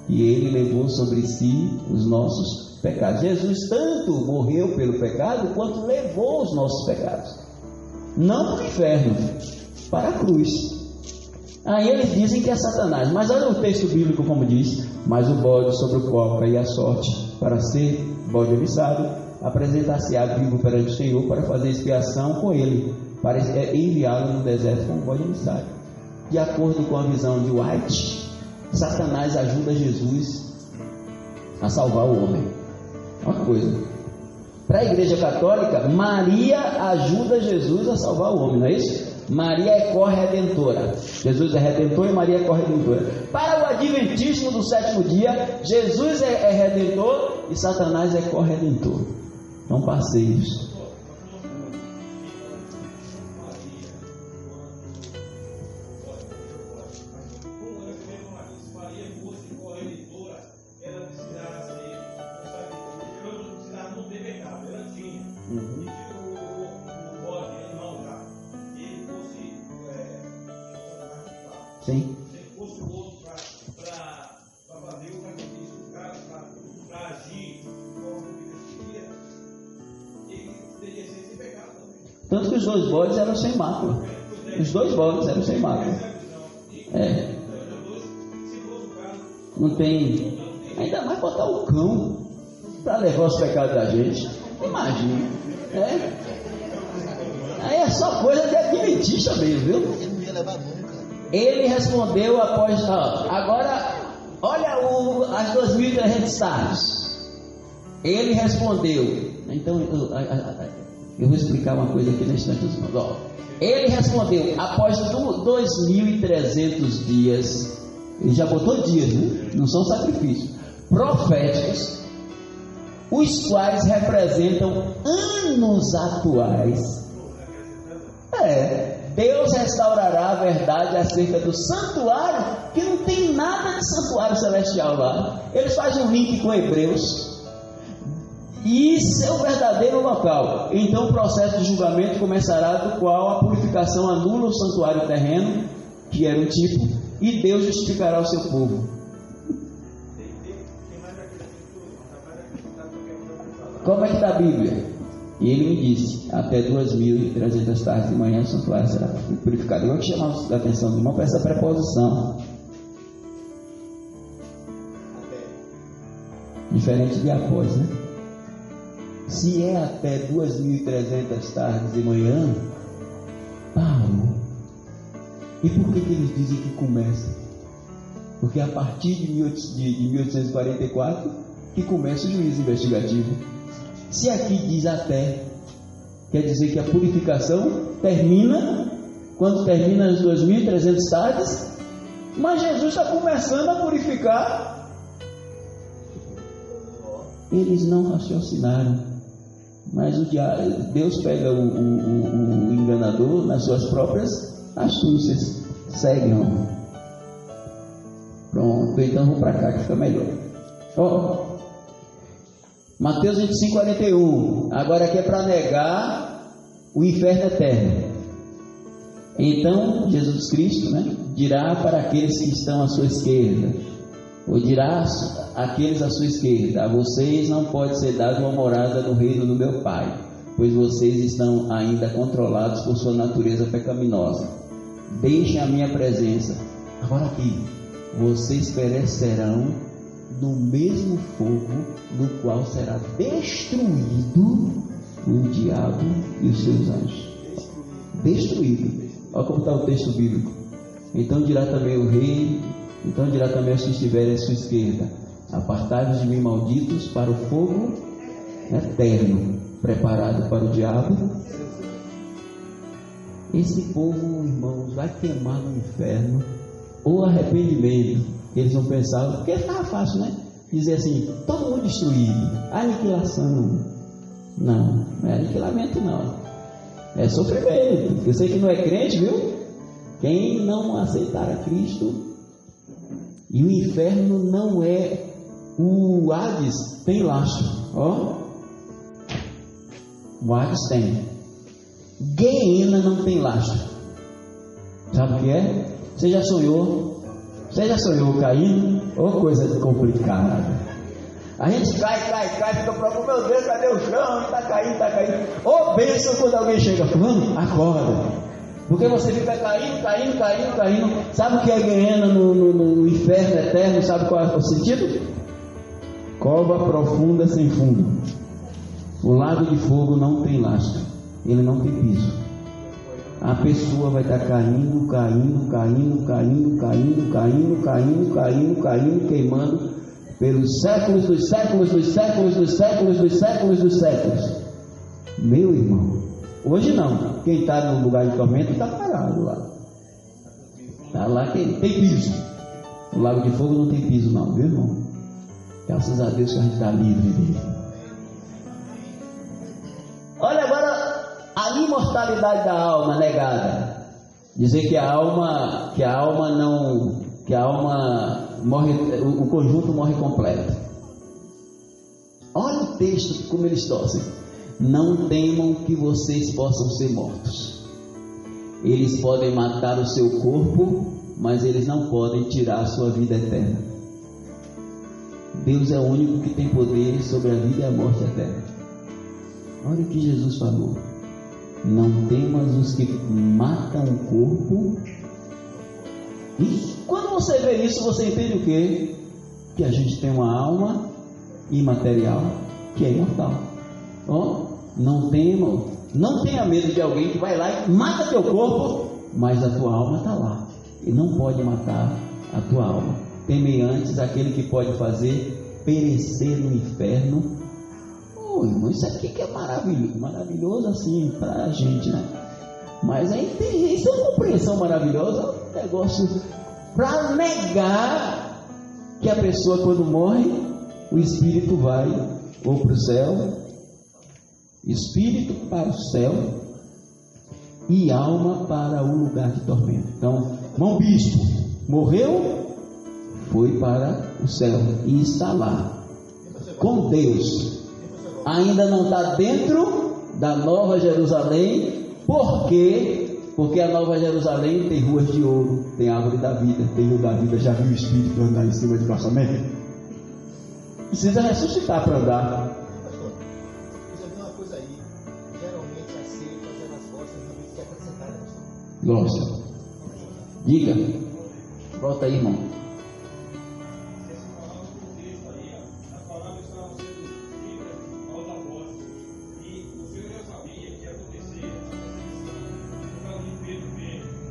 Que ele levou sobre si os nossos pecados. Jesus tanto morreu pelo pecado, quanto levou os nossos pecados. Não para o inferno, para a cruz. Aí eles dizem que é Satanás, mas olha o texto bíblico como diz: mas o bode sobre o qual caía a sorte para ser bode emissário, apresentar-se-á vivo perante o Senhor para fazer expiação com ele, para enviá-lo no deserto como bode emissário. De acordo com a visão de White, Satanás ajuda Jesus a salvar o homem. Uma coisa. Para a Igreja Católica, Maria ajuda Jesus a salvar o homem, não é isso? Maria é corredentora. Jesus é redentor e Maria é corredentora. Para o Adventismo do 7º dia, Jesus é redentor e Satanás é corredentor. São parceiros. Sim. Se fosse o outro para fazer o sacrifício do cara, para agir como ele queria, ele teria sido sem pecado também. Tanto que os dois bodes eram sem mácula. Os dois bodes eram sem mácula. Não tem. Ainda mais botar o cão para levar os pecados da gente. Imagina. Aí é só coisa de adventista mesmo, viu? Ele não ia levar nunca. Ele respondeu após. Agora, olha as 2.300 stars. Ele respondeu. Então, eu vou explicar uma coisa aqui na instante dos irmãos. Ele respondeu: após 2.300 dias, ele já botou dias, né? Não são sacrifícios proféticos, os quais representam anos atuais. Deus restaurará a verdade acerca do santuário, que não tem nada de santuário celestial lá. Eles fazem um link com Hebreus, e seu verdadeiro local. Então o processo de julgamento começará, do qual a purificação anula o santuário terreno, que era um tipo, e Deus justificará o seu povo. Tem mais aqui como é que está a Bíblia? E ele me disse, até 2.300 tardes de manhã o santuário será purificado. Eu vou chamar a atenção do irmão para essa preposição. Diferente de após, né? Se é até 2.300 tardes de manhã, Paulo. E por que eles dizem que começa? Porque a partir de 1844 que começa o juízo investigativo. Se aqui diz até, quer dizer que a purificação termina quando termina as 2.300 tardes, mas Jesus está começando a purificar. Eles não raciocinaram, mas Deus pega o enganador nas suas próprias astúcias. Seguem. Pronto, então vou para cá que fica melhor. Mateus 25, 41. Agora aqui é para negar o inferno eterno. Então Jesus Cristo, né, dirá para aqueles que estão à sua esquerda, ou dirá àqueles à sua esquerda: a vocês não pode ser dada uma morada no reino do meu Pai, pois vocês estão ainda controlados por sua natureza pecaminosa. Deixem a minha presença. Agora aqui, vocês perecerão no mesmo fogo no qual será destruído o diabo e os seus anjos. Destruído. Olha como está o texto bíblico. Então dirá também o rei, então dirá também aos que estiverem à sua esquerda: apartai-vos de mim, malditos, para o fogo eterno, preparado para o diabo. Esse povo, irmãos, vai queimar no inferno. Ou arrependimento. Eles vão pensar, porque estava fácil, né? Dizer assim, todo mundo destruído, aniquilação. Não, não é aniquilamento não, é sofrimento. Eu sei que não é crente, viu? Quem não aceitar a Cristo. E o inferno não é o Hades, tem lastro, ó. O Hades tem. Guiena não tem lastro. Sabe o que é? Você já sonhou? Você já sonhou caindo? Ô, coisa complicada. A gente cai, fica procurando, meu Deus, cadê o chão? Está caindo. Ô, bênção quando alguém chega, fulano, acorda. Porque você fica caindo. Sabe o que é guiena no inferno eterno? Sabe qual é o sentido? Cova profunda sem fundo. O lago de fogo não tem lastro, ele não tem piso. A pessoa vai estar caindo, queimando pelos séculos dos séculos. Meu irmão, hoje não. Quem está no lugar de tormento está parado lá. Está lá, tem piso. O lago de fogo não tem piso não, viu, irmão? Graças a Deus que a gente está livre dele. Olha agora a imortalidade da alma negada. Dizer que a alma morre, o conjunto morre completo. Olha o texto como eles torcem. Não temam que vocês possam ser mortos. Eles podem matar o seu corpo, mas eles não podem tirar a sua vida eterna. Deus é o único que tem poder sobre a vida e a morte eterna. Olha o que Jesus falou: não temas os que matam o corpo. E quando você vê isso, você entende o quê? Que a gente tem uma alma imaterial que é imortal. Não tenha medo de alguém que vai lá e mata teu corpo, mas a tua alma está lá e não pode matar a tua alma. Teme antes aquele que pode fazer perecer no inferno. Irmão, isso aqui que é maravilhoso assim para a gente, né? Mas a inteligência, a compreensão maravilhosa é um negócio para negar que a pessoa, quando morre, o espírito vai ou para o céu, espírito para o céu e alma para o lugar de tormento. Então, irmão bispo, morreu, foi para o céu e está lá com Deus. Ainda não está dentro da Nova Jerusalém. Por quê? Porque a Nova Jerusalém tem ruas de ouro, tem árvore da vida, tem rio da vida. Já viu o Espírito andar em cima de calçamento? Precisa ressuscitar para andar. Glória. Diga. Volta aí, irmão.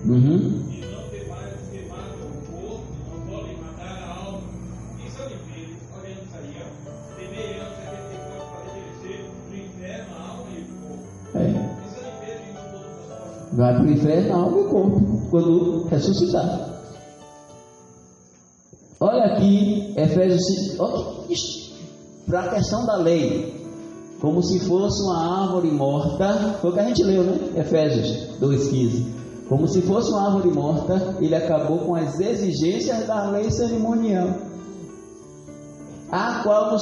Uhum. E não ter mais queimado o corpo, não podem matar a alma. Isso é limpeza, olhando isso aí, ó. Semelhante àquele que pode fazer descer do inferno a alma e o corpo. Isso é limpeza e isso todo. Vai para o inferno a alma e o corpo, quando ressuscitar. Olha aqui, Efésios 5, para a questão da lei, como se fosse uma árvore morta, foi o que a gente leu, né? Efésios 2,15. Como se fosse uma árvore morta, ele acabou com as exigências da lei cerimonial, a qual nós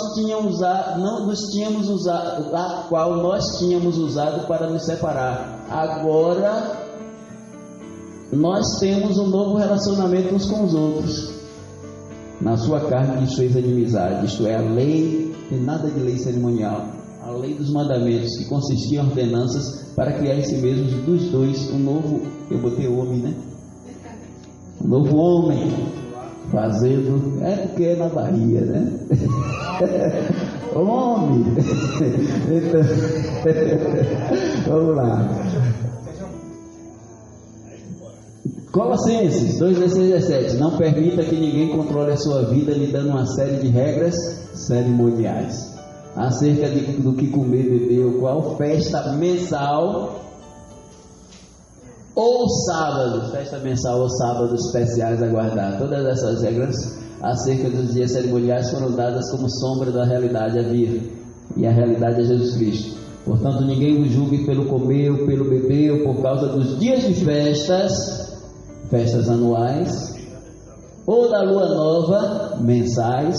tínhamos usado para nos separar. Agora nós temos um novo relacionamento uns com os outros. Na sua carne lhes fez inimizade, isto é, a lei, tem nada de lei cerimonial, a lei dos mandamentos, que consistia em ordenanças para criar em si mesmos dos dois um novo, eu botei homem, né? Um novo homem, fazendo, é porque é na Bahia, né? Homem. Então, vamos lá. Colossenses 2:17. Não permita que ninguém controle a sua vida lhe dando uma série de regras cerimoniais acerca do que comer, beber, ou qual festa mensal ou sábado, festa mensal ou sábados especiais a guardar. Todas essas regras acerca dos dias cerimoniais foram dadas como sombra da realidade a vir, e a realidade é Jesus Cristo. Portanto, ninguém vos julgue pelo comer ou pelo beber, ou por causa dos dias de festas anuais, ou da lua nova, mensais,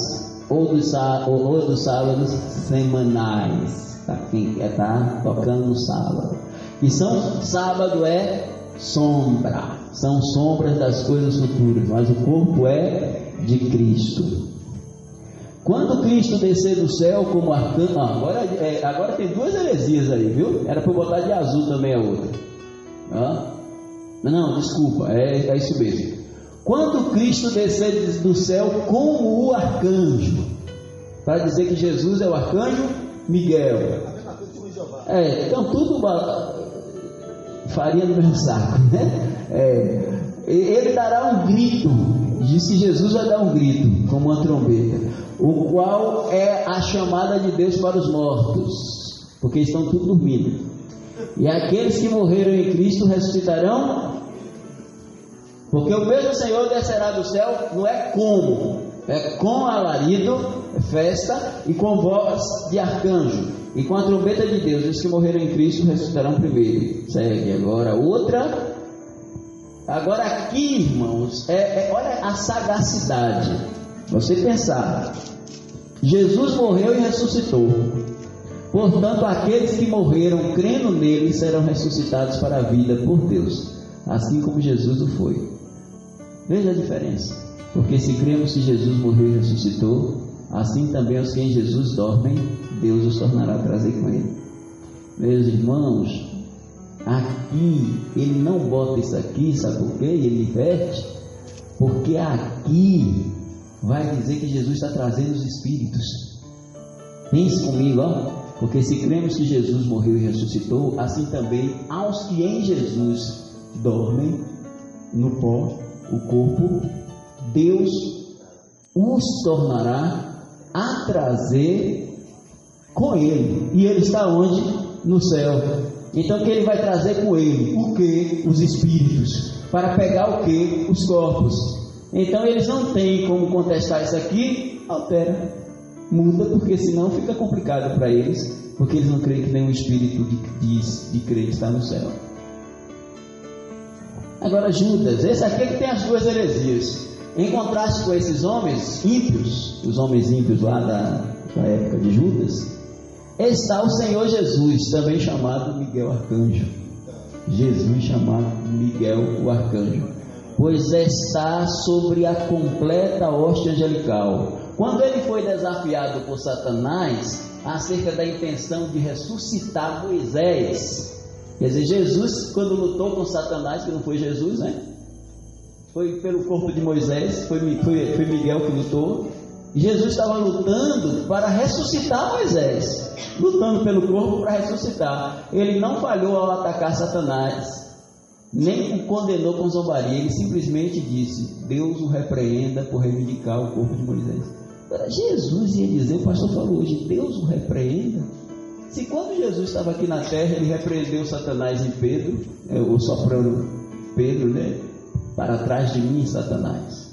ou dos sábados semanais. Quem quer estar tocando no sábado? E sábado é sombra, são sombras das coisas futuras, mas o corpo é de Cristo. Quando Cristo descer do céu como arcanjo, agora tem duas heresias aí, viu? Era para botar de azul também a outra. Não, desculpa, é isso mesmo. Quando Cristo descer do céu como o arcanjo, para dizer que Jesus é o arcanjo Miguel. Então tudo faria no mesmo saco, né? Ele dará um grito, disse Jesus vai dar um grito, como uma trombeta, o qual é a chamada de Deus para os mortos, porque estão tudo dormindo. E aqueles que morreram em Cristo ressuscitarão, porque o mesmo Senhor descerá do céu, não é como, é com alarido, festa, e com voz de arcanjo, e com a trombeta de Deus. Os que morreram em Cristo ressuscitarão primeiro. Segue agora outra. Agora aqui, irmãos, olha a sagacidade. Você pensar, Jesus morreu e ressuscitou. Portanto, aqueles que morreram crendo nele serão ressuscitados para a vida por Deus, assim como Jesus o foi. Veja a diferença. Porque se cremos que Jesus morreu e ressuscitou, assim também os que em Jesus dormem, Deus os tornará a trazer com ele. Meus irmãos, aqui ele não bota isso aqui, sabe por quê? Ele inverte, porque aqui vai dizer que Jesus está trazendo os espíritos. Pense comigo, ó. Porque se cremos que Jesus morreu e ressuscitou, assim também aos que em Jesus dormem no pó, o corpo, Deus os tornará a trazer com ele. E ele está onde? No céu. Então o que ele vai trazer com ele? O que? Os espíritos. Para pegar o que? Os corpos. Então eles não têm como contestar isso aqui. Altera, muda, porque senão fica complicado para eles, porque eles não creem que nenhum espírito de crente está no céu. Agora Judas, esse aqui é que tem as duas heresias. Em contraste com esses homens ímpios, os homens ímpios lá da época de Judas, está o Senhor Jesus, também chamado Miguel Arcanjo. Jesus chamado Miguel o Arcanjo, pois está sobre a completa hoste angelical. Quando ele foi desafiado por Satanás acerca da intenção de ressuscitar Moisés, Quer dizer, Jesus, quando lutou com Satanás, que não foi Jesus, né? Foi pelo corpo de Moisés, foi Miguel que lutou. E Jesus estava lutando para ressuscitar Moisés, lutando pelo corpo para ressuscitar. Ele não falhou ao atacar Satanás, nem o condenou com zombaria. Ele simplesmente disse: Deus o repreenda por reivindicar o corpo de Moisés. Agora, Jesus ia dizer, o pastor falou hoje, Deus o repreenda. Se quando Jesus estava aqui na terra, ele repreendeu Satanás em Pedro, o soprano Pedro, né? Para trás de mim, Satanás.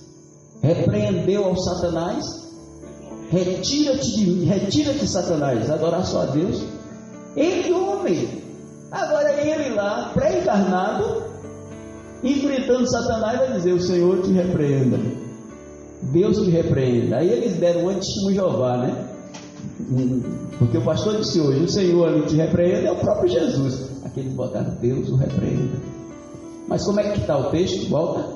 Repreendeu ao Satanás. Retira-te de mim, retira-te, Satanás, adorar só a Deus. Ele, homem. Agora ele lá, pré-encarnado, enfrentando Satanás, vai dizer: o Senhor te repreenda, Deus te repreenda. Aí eles deram um testemunho de Jeová, né? Porque o pastor disse hoje: o Senhor ali te repreenda, é o próprio Jesus. Aqui eles botaram: Deus o repreenda. Mas como é que está o texto? Volta.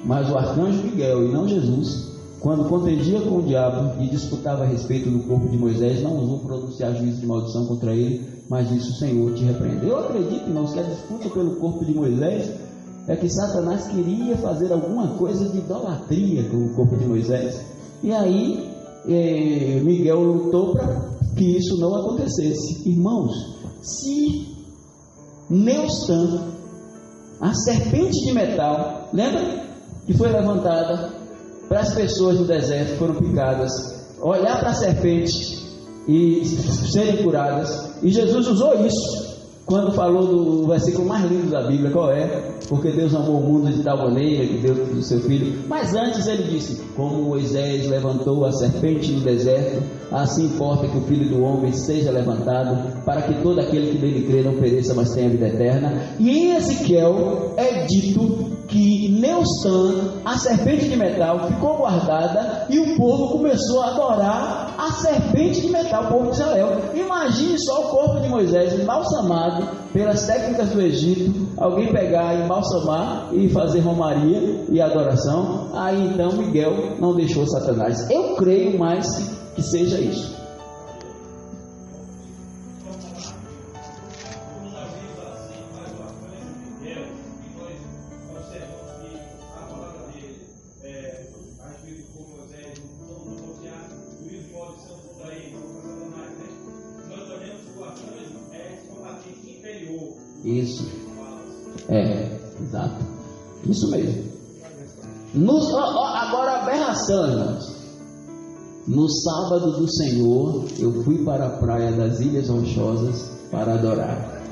Mas o arcanjo Miguel, e não Jesus, quando contendia com o diabo e disputava a respeito do corpo de Moisés, não ousou pronunciar juízo de maldição contra ele, mas disse: o Senhor te repreende. Eu acredito, irmãos, que a disputa pelo corpo de Moisés é que Satanás queria fazer alguma coisa de idolatria com o corpo de Moisés. E aí Miguel lutou para que isso não acontecesse. Irmãos, se Neustan, a serpente de metal, lembra? Que foi levantada para as pessoas do deserto que foram picadas, olhar para a serpente e serem curadas. E Jesus usou isso quando falou do versículo mais lindo da Bíblia. Qual é? Porque Deus amou o mundo de tal maneira que deu do seu Filho. Mas antes ele disse: como Moisés levantou a serpente no deserto, assim importa que o Filho do Homem seja levantado, para que todo aquele que nele crê não pereça, mas tenha vida eterna. E em Ezequiel é dito que Neustan, a serpente de metal, ficou guardada e o povo começou a adorar a serpente de metal, o povo de Israel. Imagine só o corpo de Moisés embalsamado pelas técnicas do Egito, alguém pegar, embalsamar e fazer romaria e adoração. Aí então Miguel não deixou Satanás. Eu creio mais que seja isso. Isso. Exato. Isso mesmo. Agora, aberração, irmãos. No sábado do Senhor, eu fui para a praia das Ilhas Rochosas para adorar.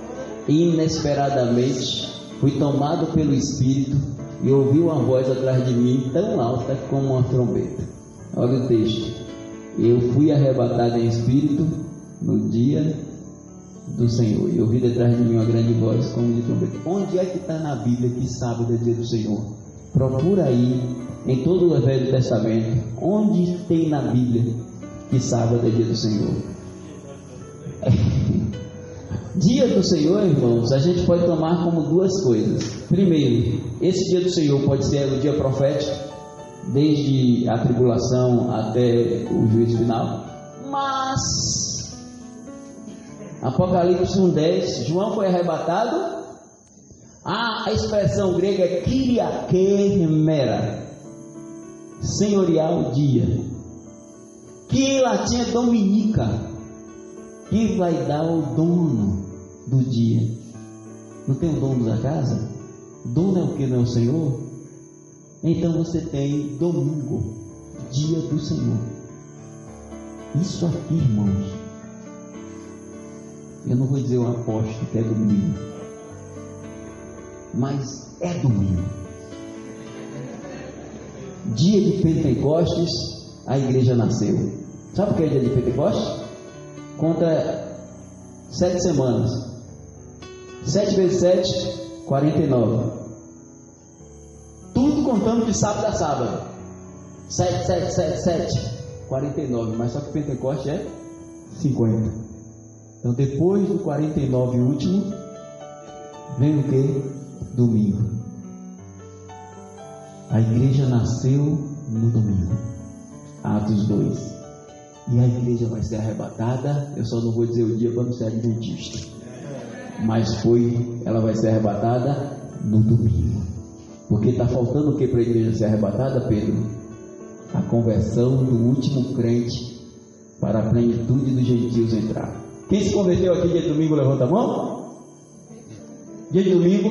Inesperadamente, fui tomado pelo Espírito e ouvi uma voz atrás de mim tão alta como uma trombeta. Olha o texto. Eu fui arrebatado em espírito no dia do Senhor, e ouvi detrás de mim uma grande voz como de trombeta. Onde é que está na Bíblia que sábado é dia do Senhor? Procura aí em todo o Velho Testamento, onde tem na Bíblia que sábado é dia do Senhor. Dia do Senhor, irmãos, a gente pode tomar como duas coisas. Primeiro, esse dia do Senhor pode ser o dia profético, desde a tribulação até o juízo final. Mas Apocalipse 1:10, João foi arrebatado. A expressão grega é Kyriakemera, senhorial dia, que em latim é dominica, que vai dar o dono do dia. Não tem o dono da casa? Dono é o que? Não é o Senhor? Então você tem domingo, dia do Senhor. Isso aqui, irmãos, eu não vou dizer eu aposto que é domingo, mas é domingo. Dia de Pentecostes, a igreja nasceu. Sabe o que é dia de Pentecostes? Conta 7 semanas. 7 vezes 7, 49. Tudo contando de sábado a sábado. 7, 49. Mas só que Pentecostes é 50. Então depois do 49 último, vem o que? Domingo. A igreja nasceu no domingo. Atos 2. E a igreja vai ser arrebatada. Eu só não vou dizer o dia para não ser adventista. mas ela vai ser arrebatada no domingo. Porque está faltando o que para a igreja ser arrebatada, Pedro? A conversão do último crente para a plenitude dos gentios entrar. Quem se converteu aqui dia de domingo, levanta a mão. Dia de domingo,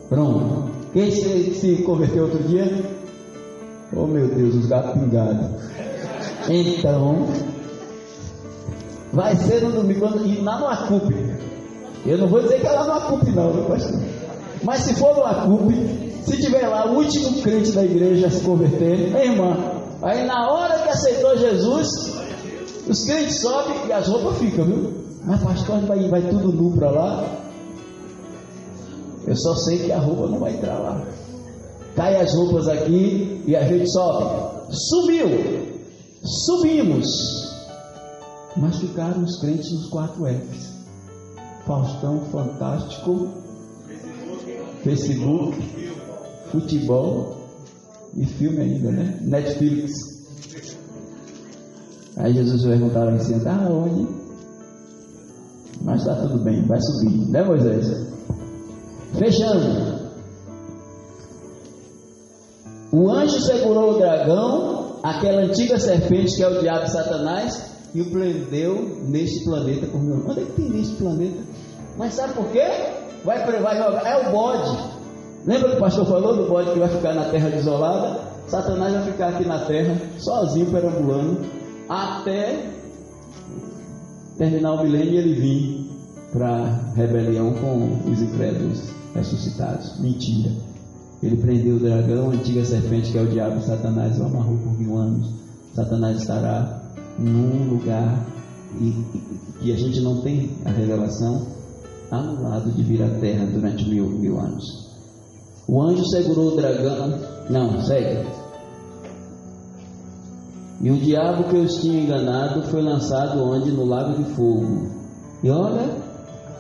pronto. Quem se converteu outro dia? Oh meu Deus, os gatos pingados. Então, vai ser no domingo, e lá no Acupe. Eu não vou dizer que é lá no Acupe não, meu pastor. Mas se for no Acupe, se tiver lá o último crente da igreja a se converter, irmã, aí na hora que aceitou Jesus, os crentes sobem e as roupas ficam, viu? Mas pastor, vai tudo nu para lá. Eu só sei que a roupa não vai entrar lá. Cai as roupas aqui e a gente sobe. Subimos. Mas ficaram os crentes nos 4 Fs. Faustão, Fantástico, Facebook, futebol e filme ainda, né? Netflix. Aí Jesus vai perguntar lá em cima, onde? Mas tá tudo bem, vai subir, né, Moisés? Fechando. O anjo segurou o dragão, aquela antiga serpente que é o diabo e Satanás, e o prendeu neste planeta por 1000 anos. Onde é que tem neste planeta? Mas sabe por quê? Vai jogar. É o bode. Lembra que o pastor falou do bode que vai ficar na terra desolada? Satanás vai ficar aqui na terra, sozinho, perambulando, até terminar o milênio e ele vir para rebelião com os incrédulos ressuscitados. Mentira. Ele prendeu o dragão, a antiga serpente que é o diabo e Satanás, o amarrou por 1000 anos. Satanás estará num lugar que a gente não tem a revelação, anulado de vir à terra durante mil anos. O anjo segurou o dragão. Não, segue. E o diabo que os tinha enganado foi lançado onde? No lago de fogo. E olha,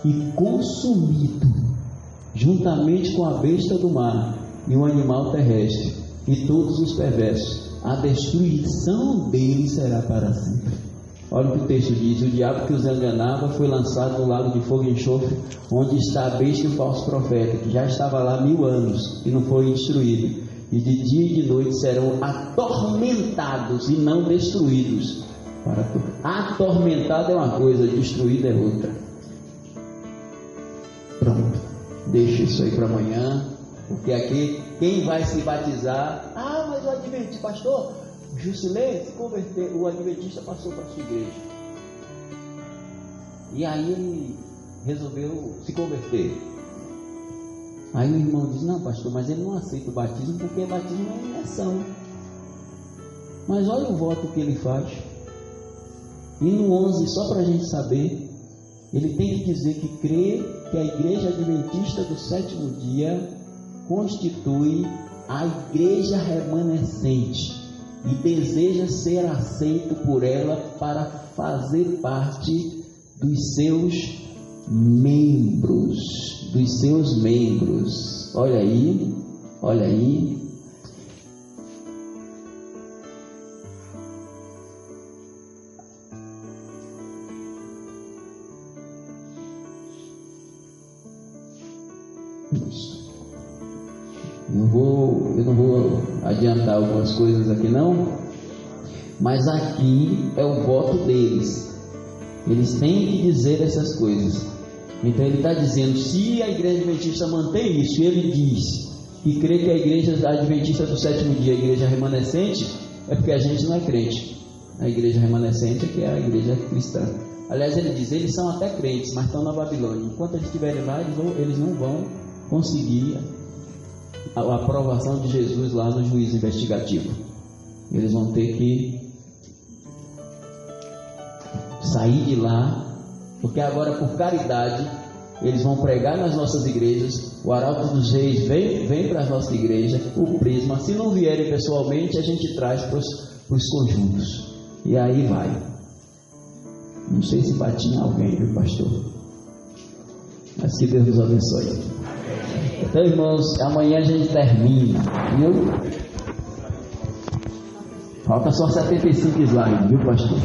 e consumido, juntamente com a besta do mar e o animal terrestre e todos os perversos. A destruição deles será para sempre. Olha o que o texto diz: o diabo que os enganava foi lançado no lago de fogo e enxofre, onde está a besta e o falso profeta, que já estava lá 1000 anos e não foi destruído. E de dia e de noite serão atormentados e não destruídos. Atormentado é uma coisa, destruído é outra. Pronto, deixa isso aí para amanhã, porque aqui quem vai se batizar? Mas o adventista, pastor Jusilei se converteu, o adventista passou para a sua igreja. E aí ele resolveu se converter. Aí o irmão diz: não, pastor, mas ele não aceita o batismo, porque batismo é imersão. Mas olha o voto que ele faz. E no 11, só para a gente saber, ele tem que dizer que crê que a igreja adventista do 7º dia constitui a igreja remanescente e deseja ser aceito por ela para fazer parte dos seus membros. Olha aí. Eu não vou adiantar algumas coisas aqui não, mas aqui é o voto deles. Eles têm que dizer essas coisas. Então ele está dizendo, se a igreja adventista mantém isso, e ele diz que crê que a igreja adventista do 7º dia, a igreja remanescente, é porque a gente não é crente. A igreja remanescente é que é a igreja cristã. Aliás, ele diz, eles são até crentes, mas estão na Babilônia. Enquanto eles estiverem lá, eles não vão conseguir a aprovação de Jesus lá no juízo investigativo. Eles vão ter que sair de lá, porque agora, por caridade, eles vão pregar nas nossas igrejas. O Arauto dos Reis vem para as nossas igrejas, o Prisma. Se não vierem pessoalmente, a gente traz para os conjuntos, e aí vai. Não sei se batia alguém, viu, pastor? Mas que Deus nos abençoe. Então, irmãos, amanhã a gente termina, viu? Falta só 75 slides, viu, pastor?